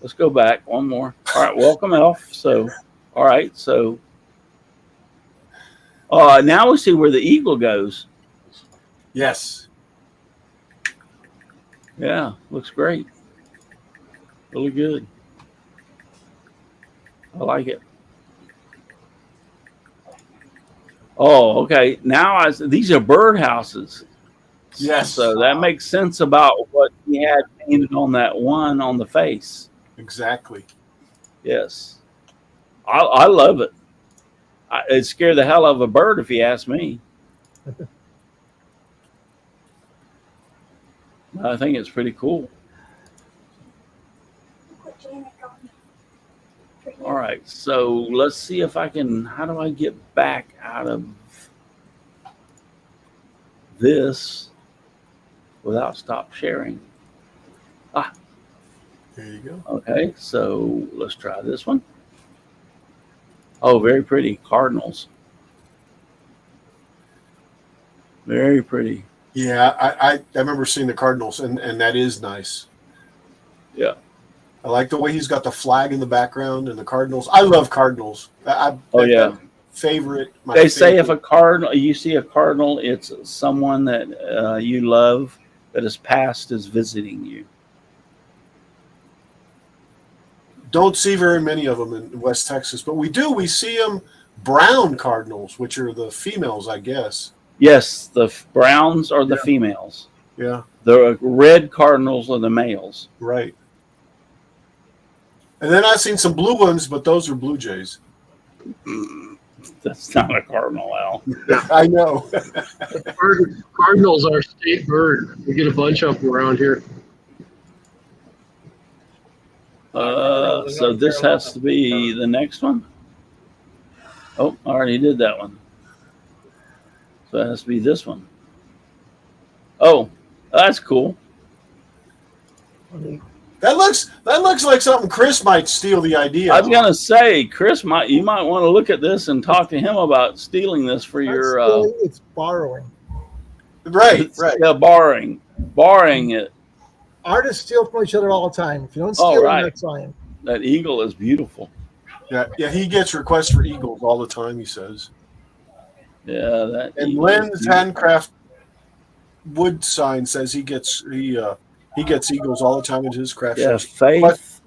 Let's go back one more. All right. Welcome elf. So, all right. So, now we see where the eagle goes. Yes. Yeah. Looks great. Really good. I like it. Oh, okay. Now these are bird houses. Yes. So that makes sense about what he had painted on that one on the face. Exactly. Yes. I love it. It scared the hell out of a bird if you ask me. I think it's pretty cool. All right, so let's see if I can, how do I get back out of this without stop sharing? Ah, There you go. okay, so let's try this one. Oh, very pretty. Cardinals. Very pretty. Yeah, I remember seeing the Cardinals, and that is nice. Yeah. I like the way he's got the flag in the background and the Cardinals. I love Cardinals. Oh, yeah. Favorite. They say if a cardinal, you see a cardinal, it's someone that you love that has passed is visiting you. Don't see very many of them in West Texas, but we do. We see them brown cardinals, which are the females, I guess. Yes, the browns are the females. Yeah. The red cardinals are the males. Right. And then I've seen some blue ones, but those are Blue Jays. That's not a cardinal, Al. I know. Cardinals are state bird. We get a bunch of them around here. So this has to be the next one. Oh, I already did that one. So it has to be this one. Oh, that's cool. That looks like something Chris might steal the idea. I was gonna say, Chris, you might want to look at this and talk to him about stealing this for your. It's borrowing. Right. Yeah, borrowing it. Artists steal from each other all the time. If you don't steal, right. you're not trying. That eagle is beautiful. Yeah. He gets requests for eagles all the time. He says. Yeah, that. And Lynn's handcraft wood sign says he gets eagles all the time in his craft Yeah, shows. faith,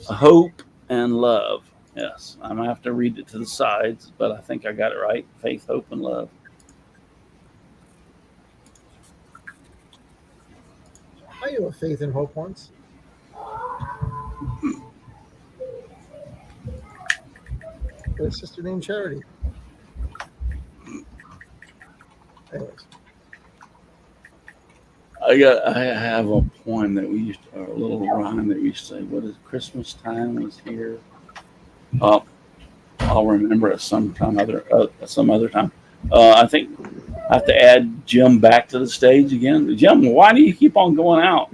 hope, and love. Yes, I'm gonna have to read it to the sides, but I think I got it right. Faith, hope, and love. I knew a faith and hope once. Got a sister named Charity. Anyways. I have a poem that we used to, or a little rhyme that we used to say, what is Christmas time was here. I'll remember it some other time. I think I have to add Jim back to the stage again. Jim, why do you keep on going out?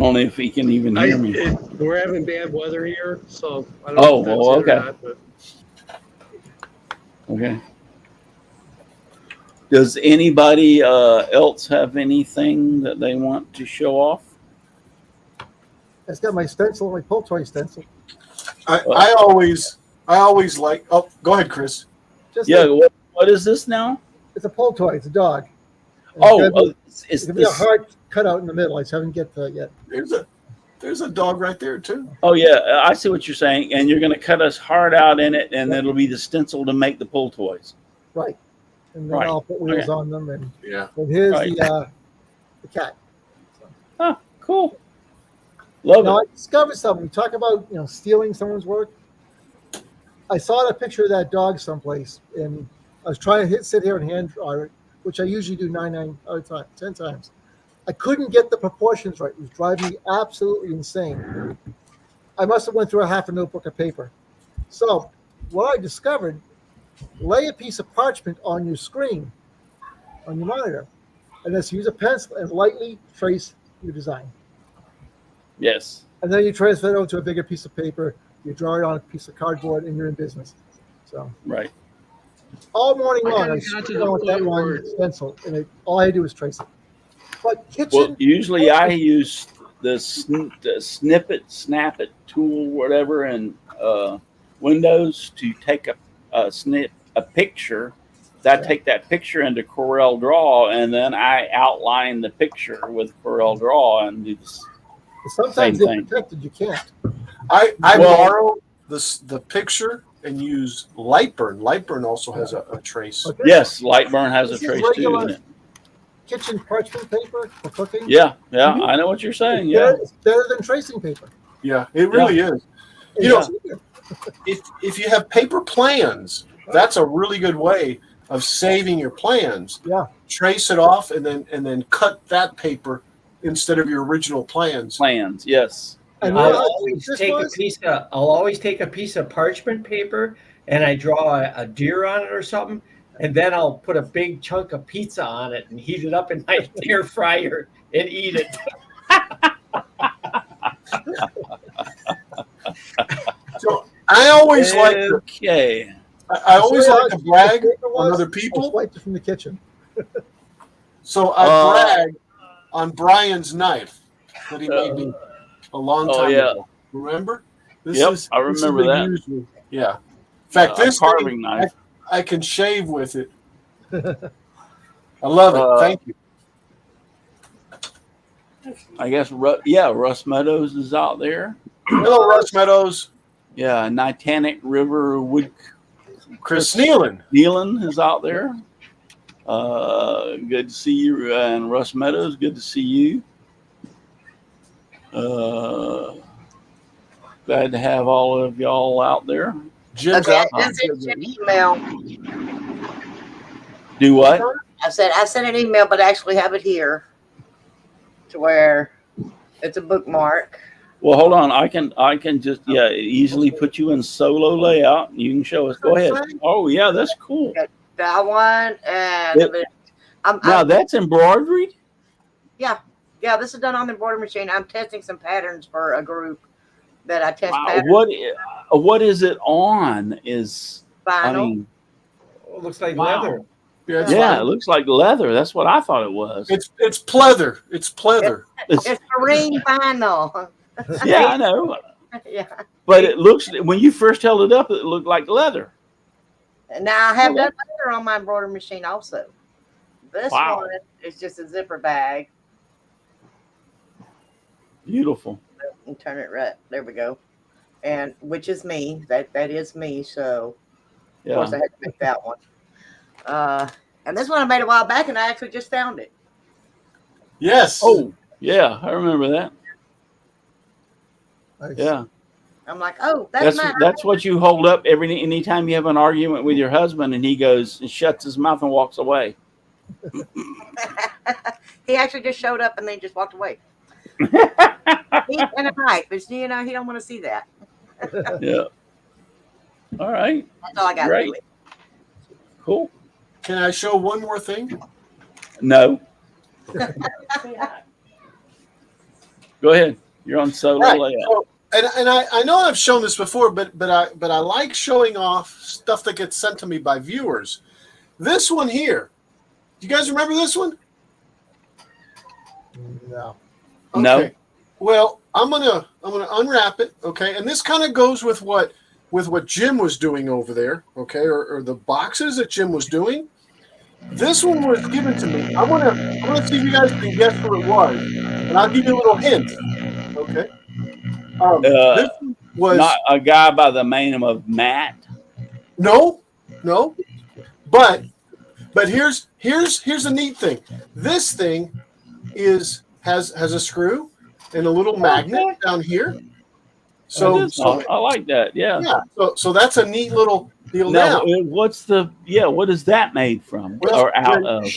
Only if he can even hear me. We're having bad weather here, so I don't Oh, know if well, that's it or okay. not, but Okay. Does anybody else have anything that they want to show off? That's got my stencil, my pull toy stencil. I always like. Oh, go ahead, Chris. Just Yeah. like, What is this now? it's a pull toy. It's a dog. And Oh, it's it's gonna be a this. heart cut out in the middle. I just haven't get to it yet. There's a dog right there too. Oh yeah, I see what you're saying. And you're going to cut us hard out in it, and it'll be the stencil to make the pull toys. Right. And then Right. I'll put wheels Okay. on them. And Yeah. here's Right. the cat. Oh, cool. Love Now it. I discovered something. We talk about stealing someone's work. I saw a picture of that dog someplace, and I was trying to sit here and hand draw it, which I usually do 10 times. I couldn't get the proportions right. It was driving me absolutely insane. I must have went through a half a notebook of paper. So what I discovered, lay a piece of parchment on your screen, on your monitor, and just use a pencil and lightly trace your design. Yes. And then you transfer it onto a bigger piece of paper. You draw it on a piece of cardboard, and you're in business. So Right. all morning I long, kinda I got sit to down the with that point one where- stencil, and all I do is trace it. But Well, kitchen, usually I use the snap it tool, whatever, in Windows to take a picture. I take that picture into Corel Draw, and then I outline the picture with Corel Draw and do this. sometimes same they're thing. protected. You can't. I Well- borrow the picture and use Lightburn. Lightburn also has a trace. But Yes, Lightburn has a This is trace too. regular- Isn't it? kitchen parchment paper for cooking. Yeah, I know what you're saying. Yeah, It's better than tracing paper. Yeah, it really is. You Yeah. know, if you have paper plans, that's a really good way of saving your plans. Yeah. Trace it off and then cut that paper instead of your original plans. plans. Yes. And I'll you know, always this take was- I'll always take a piece of parchment paper and I draw a deer on it or something, and then I'll put a big chunk of pizza on it and heat it up in my air fryer and eat it. So I always like to, Okay. I always So, like to brag paper was, on other I people. swiped it from the kitchen. So I brag on Brian's knife that he made me a long time Oh yeah. ago. Remember? Yep, I this is remember the that. usual- Yeah. In fact, A this carving thing, knife. I can shave with it. I love it. Thank you. I guess. Russ Meadows is out there. Hello, Russ Meadows. Yeah, Nitanic River Wood. Chris Nealon. Nealon is out there. Good to see you, and Russ Meadows. Good to see you. Glad to have all of y'all out there. Jim's Okay, out. I just sent you an email. Do what? I sent an email, but I actually have it here to where it's a bookmark. Well, hold on. I can just easily put you in solo layout. You can show us. Go ahead. Oh yeah, that's cool. That one and Now that's embroidered. yeah, this is done on the embroidery machine. I'm testing some patterns for a group that I test Wow, patterns. what is it on? Is I Vinyl. mean, It looks like Wow. leather. Yeah, it's yeah, fine. it looks like leather. That's what I thought it was. It's pleather. It's pleather. It's marine vinyl. Yeah, I know. Yeah. But it looks, when you first held it up, it looked like leather. Now I have Well, done leather on my embroidery machine also. This Wow. one is just a zipper bag. Beautiful. And turn it right. There we go. And which is me. That is me. So of course Yeah. I had to make that one. And this one I made a while back, and I actually just found it. Yes. Oh, yeah. I remember that. Nice. Yeah. I'm like, oh, that's mine. That's what you hold up anytime you have an argument with your husband and he goes and shuts his mouth and walks away. He actually just showed up and then just walked away. And a knife, but he don't want to see that. Yeah. All right. That's all I got. Great. Really. Cool. Can I show one more thing? No. Go ahead. You're on solo Right. layout. So, and I know I've shown this before, but I like showing off stuff that gets sent to me by viewers. This one here. Do you guys remember this one? No. No. Okay. Well, I'm gonna unwrap it, okay? And this kind of goes with what Jim was doing over there, okay, or the boxes that Jim was doing. This one was given to me. I'm gonna see if you guys can guess who it was, and I'll give you a little hint, okay? This one was Not a guy by the name of Matt. no, but here's the neat thing. This thing has a screw and a little magnet down here, So I like that. Yeah. yeah, so that's a neat little deal. Now, Now, what is that made from well, or out of?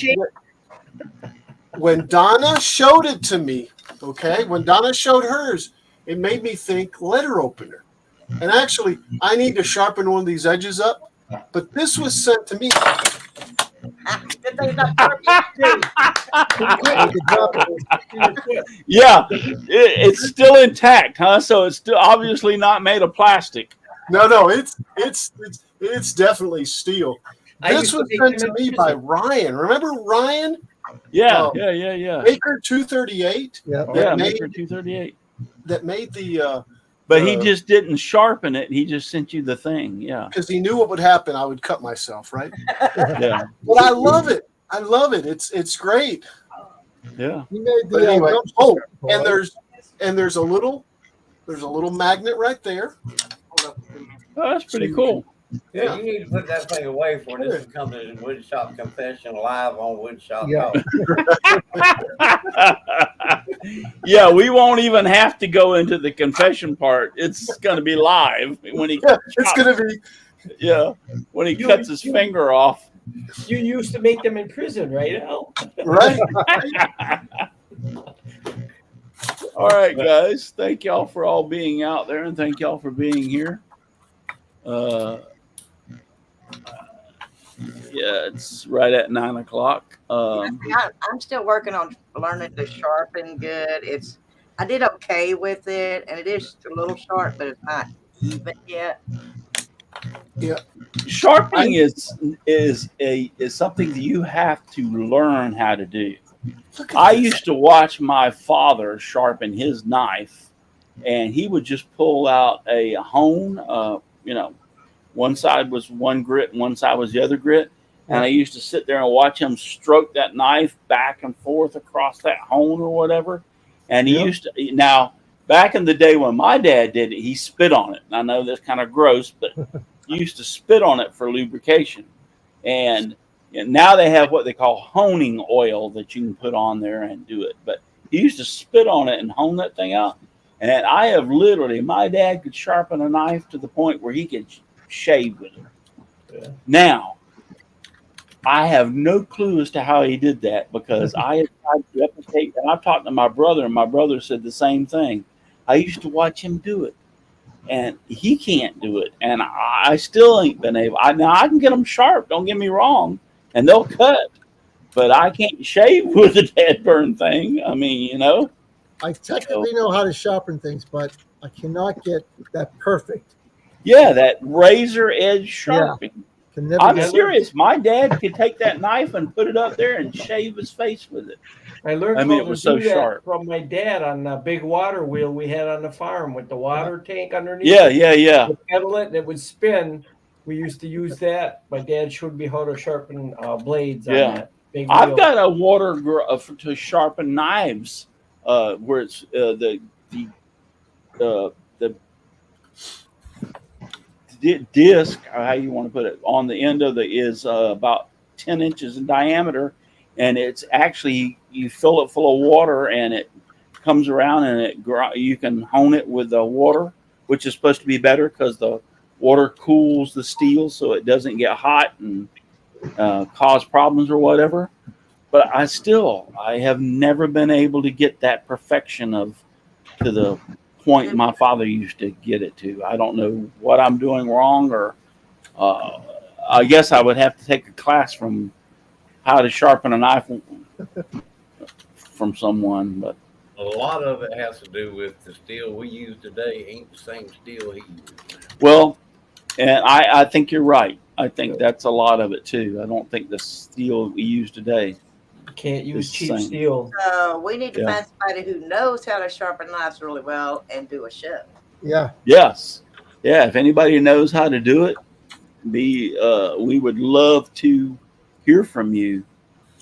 when Donna showed it to me, okay, when Donna showed hers, it made me think letter opener. And actually, I need to sharpen one of these edges up. But this was sent to me. Good thing it's not sharp. Yeah, it's still intact, huh? So it's still obviously not made of plastic. No, it's definitely steel. I This used to was make sent them to in me by prison. Ryan. Remember Ryan? Yeah, Oh. yeah. Maker 238. Yeah. Yeah, That Maker made 238. that made the But he just didn't sharpen it. He just sent you the thing. Yeah. because he knew what would happen. I would cut myself, right? Yeah. But I love it. I love it. It's great. Yeah. He made But the anyway, dumpster and car. there's a little magnet right there. Oh, that's pretty cool. Yeah, you need to put that thing away for this to come to Woodshop Confession live on Woodshop Yeah. Talk. Yeah, we won't even have to go into the confession part. It's going to be live when he It's gonna be when he cuts his finger off. You used to make them in prison, right, Al? right. All right, guys. Thank y'all for all being out there, and thank y'all for being here. Yeah, it's right at 9 o'clock. I'm still working on learning to sharpen good. I did okay with it, and it is a little sharp, but it's not even yet. Sharpening is something that you have to learn how to do. I used to watch my father sharpen his knife, and he would just pull out a hone. One side was one grit, and one side was the other grit. And I used to sit there and watch him stroke that knife back and forth across that hone or whatever. And he used to, now, back in the day when my dad did it, he spit on it. And I know that's kind of gross, but he used to spit on it for lubrication. And now they have what they call honing oil that you can put on there and do it. But he used to spit on it and hone that thing out. And I have my dad could sharpen a knife to the point where he could shave with it. Yeah. Now, I have no clue as to how he did that because I have tried to replicate, and I've talked to my brother, and my brother said the same thing. I used to watch him do it, and he can't do it, and I still ain't been able. Now I can get them sharp. Don't get me wrong, and they'll cut, but I can't shave with a dead burn thing. I mean, I technically know how to sharpen things, but I cannot get that perfect. Yeah, that razor edge sharpening. Yeah. I'm serious. My dad could take that knife and put it up there and shave his face with it. I learned it was so sharp from my dad on the big water wheel we had on the farm with the water tank underneath. Yeah. You pedal it and it would spin. We used to use that. My dad showed me how to sharpen blades on that big wheel. I've got a water to sharpen knives where it's the disc, or how you want to put it, on the end of is about 10 inches in diameter, and it's actually, you fill it full of water and it comes around and you can hone it with the water, which is supposed to be better because the water cools the steel so it doesn't get hot and cause problems or whatever. But I have never been able to get that perfection to the point my father used to get it to. I don't know what I'm doing wrong, or I guess I would have to take a class from how to sharpen a knife from someone. But a lot of it has to do with the steel we use today ain't the same steel he used. Well, and I think you're right. I think that's a lot of it too. I don't think the steel we use today. Can't use cheap steel. So we need to find somebody who knows how to sharpen knives really well and do a show. Yeah. Yes. Yeah. If anybody knows how to do it, we would love to hear from you.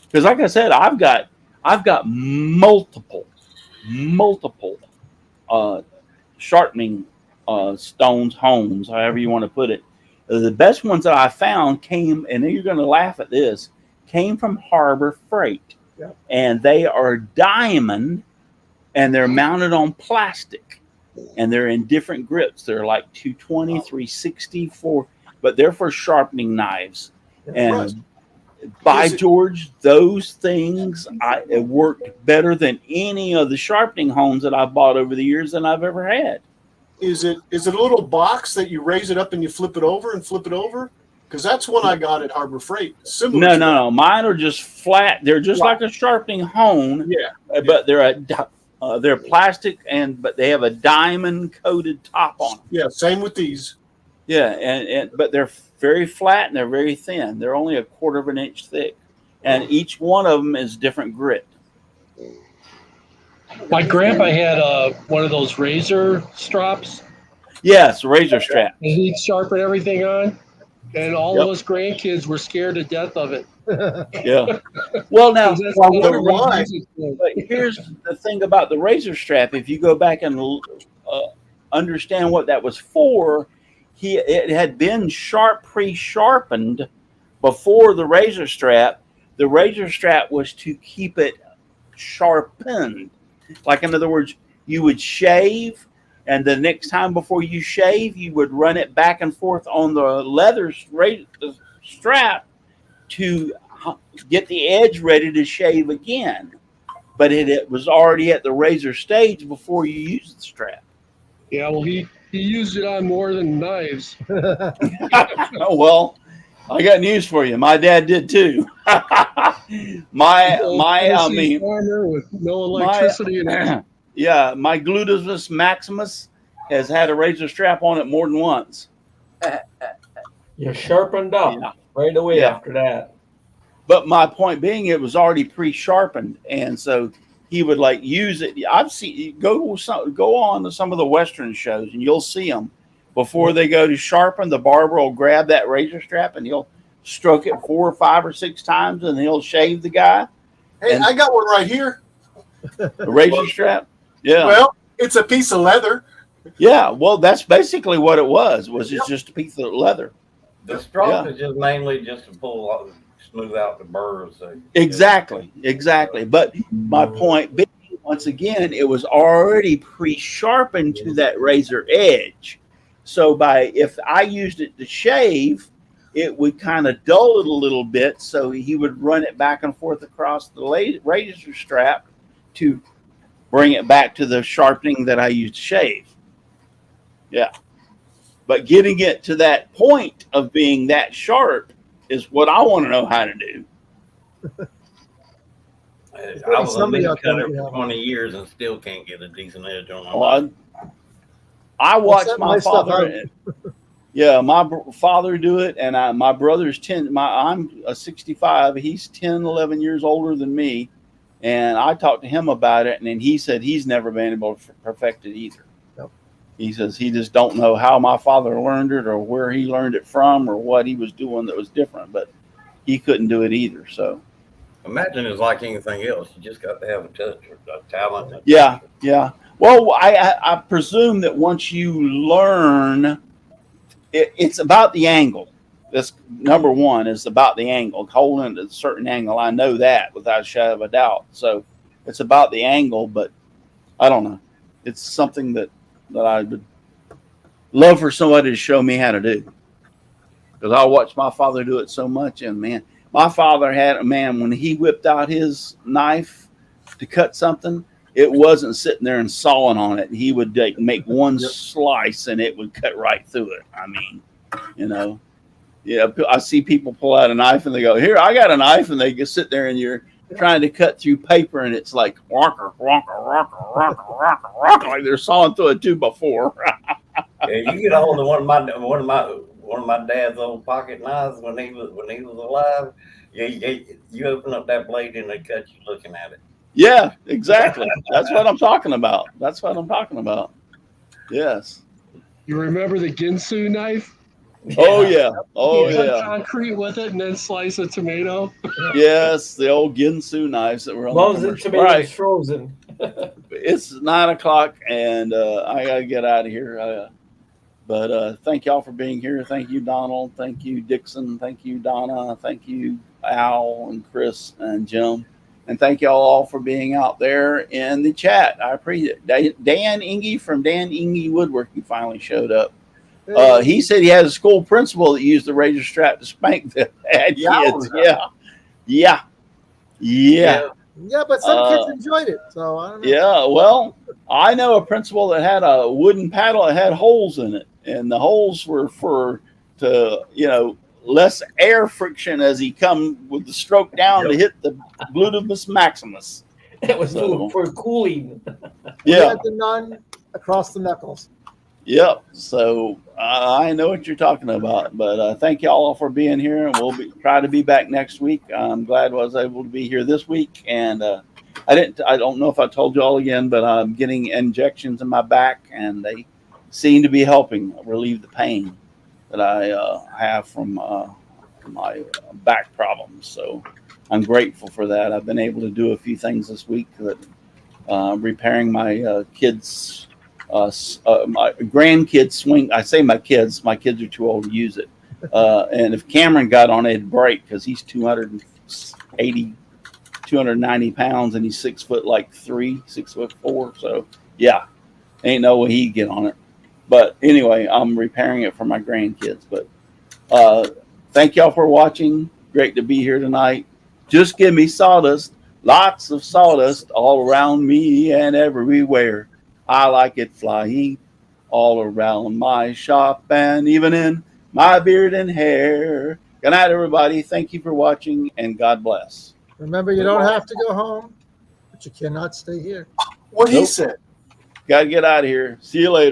Because, like I said, I've got multiple sharpening stones, hones, however you want to put it. The best ones that I found came, and you're going to laugh at this, came from Harbor Freight. Yep. And they are diamond, and they're mounted on plastic. and they're in different grips. They're like 220, 360, but they're for sharpening knives. And by George, those things it worked better than any of the sharpening hones that I've bought over the years than I've ever had. Is it a little box that you raise it up and you flip it over and flip it over? Because that's one I got at Harbor Freight. Similar. No. Mine are just flat. They're just like a sharpening hone. Yeah. But they're plastic but they have a diamond coated top on them. Yeah. Same with these. Yeah, but they're very flat and they're very thin. They're only 1/4 of an inch thick, and each one of them is different grit. My grandpa had one of those razor straps. Yes, razor strap. And he'd sharpen everything on, and all of us grandkids were scared to death of it. Yeah. Well, now, why? But here's the thing about the razor strap. If you go back and understand what that was for, it had been pre-sharpened before the razor strap. The razor strap was to keep it sharpened. Like, in other words, you would shave, and the next time before you shave, you would run it back and forth on the leather strap to get the edge ready to shave again. But it was already at the razor stage before you used the strap. Yeah, well, he used it on more than knives. Oh, well, I got news for you. My dad did too. I mean, farmer with no electricity yeah, my Gluteus Maximus has had a razor strap on it more than once. You're sharpened up right away after that. But my point being, it was already pre-sharpened, and so he would use it. I've seen go on to some of the Western shows, and you'll see them before they go to sharpen. The barber will grab that razor strap and he'll stroke it 4 or 5 or 6 times, and he'll shave the guy. Hey, I got one right here. The razor strap. Yeah. Well, it's a piece of leather. Yeah. Well, that's basically what it was. It's just a piece of leather. The strap is just mainly just to smooth out the burrs. Exactly. But my point being, once again, it was already pre-sharpened to that razor edge. So if I used it to shave, it would kind of dull it a little bit. So he would run it back and forth across the razor strap to bring it back to the sharpening that I used to shave. Yeah. But getting it to that point of being that sharp is what I want to know how to do. I was a meat cutter for 20 years and still can't get a decent edge on my knife. I watched my father. My father do it, and my brother's 10. I'm 65. He's 10, 11 years older than me, and I talked to him about it, and then he said he's never been able to perfect it either. Nope. He says he just don't know how my father learned it, or where he learned it from, or what he was doing that was different, but he couldn't do it either. So. Imagine it's like anything else. You just got to have a touch or a talent. Yeah. Well, I presume that once you learn, it's about the angle. That's number one, is about the angle. Holding at a certain angle. I know that without a shadow of a doubt. So it's about the angle, but I don't know. It's something that I would love for somebody to show me how to do. Because I watched my father do it so much, and man, my father when he whipped out his knife to cut something, it wasn't sitting there and sawing on it. He would make one slice and it would cut right through it. I mean, I see people pull out a knife and they go, "Here, I got a knife," and they just sit there and you're trying to cut through paper and it's like like they're sawing through a 2x4. Yeah, you get a hold of one of my dad's old pocket knives when he was alive. You open up that blade and they cut you looking at it. Yeah, exactly. That's what I'm talking about. Yes. You remember the Ginsu knife? Oh yeah. Cut concrete with it and then slice a tomato. Yes, the old Ginsu knives that were on. Loves the tomatoes frozen. It's 9:00 and I gotta get out of here. But thank y'all for being here. Thank you, Donald. Thank you, Dixon. Thank you, Donna. Thank you, Al and Chris and Jim. And thank y'all all for being out there in the chat. I appreciate it. Dan Inge from Dan Inge Woodworking finally showed up. He said he has a school principal that used the razor strap to spank the bad kids. Yeah. Yeah, but some kids enjoyed it, so I don't know. Yeah, well, I know a principal that had a wooden paddle that had holes in it, and the holes were less air friction as he come with the stroke down to hit the gluteus maximus. It was for cooling. We had the nun across the knuckles. Yep. So I know what you're talking about, but thank you all for being here, and we'll try to be back next week. I'm glad I was able to be here this week, and I don't know if I told you all again, but I'm getting injections in my back, and they seem to be helping relieve the pain that I have from my back problems. So I'm grateful for that. I've been able to do a few things this week that repairing my kids. My grandkids swing. I say my kids are too old to use it. And if Cameron got on it, it'd break because he's 290 pounds and he's 6'4". So yeah, ain't no way he'd get on it. But anyway, I'm repairing it for my grandkids. But thank y'all for watching. Great to be here tonight. Just give me sawdust, lots of sawdust all around me and everywhere. I like it flying all around my shop and even in my beard and hair. Good night, everybody. Thank you for watching, and God bless. Remember, you don't have to go home, but you cannot stay here. What he said. Got to get out of here. See you later.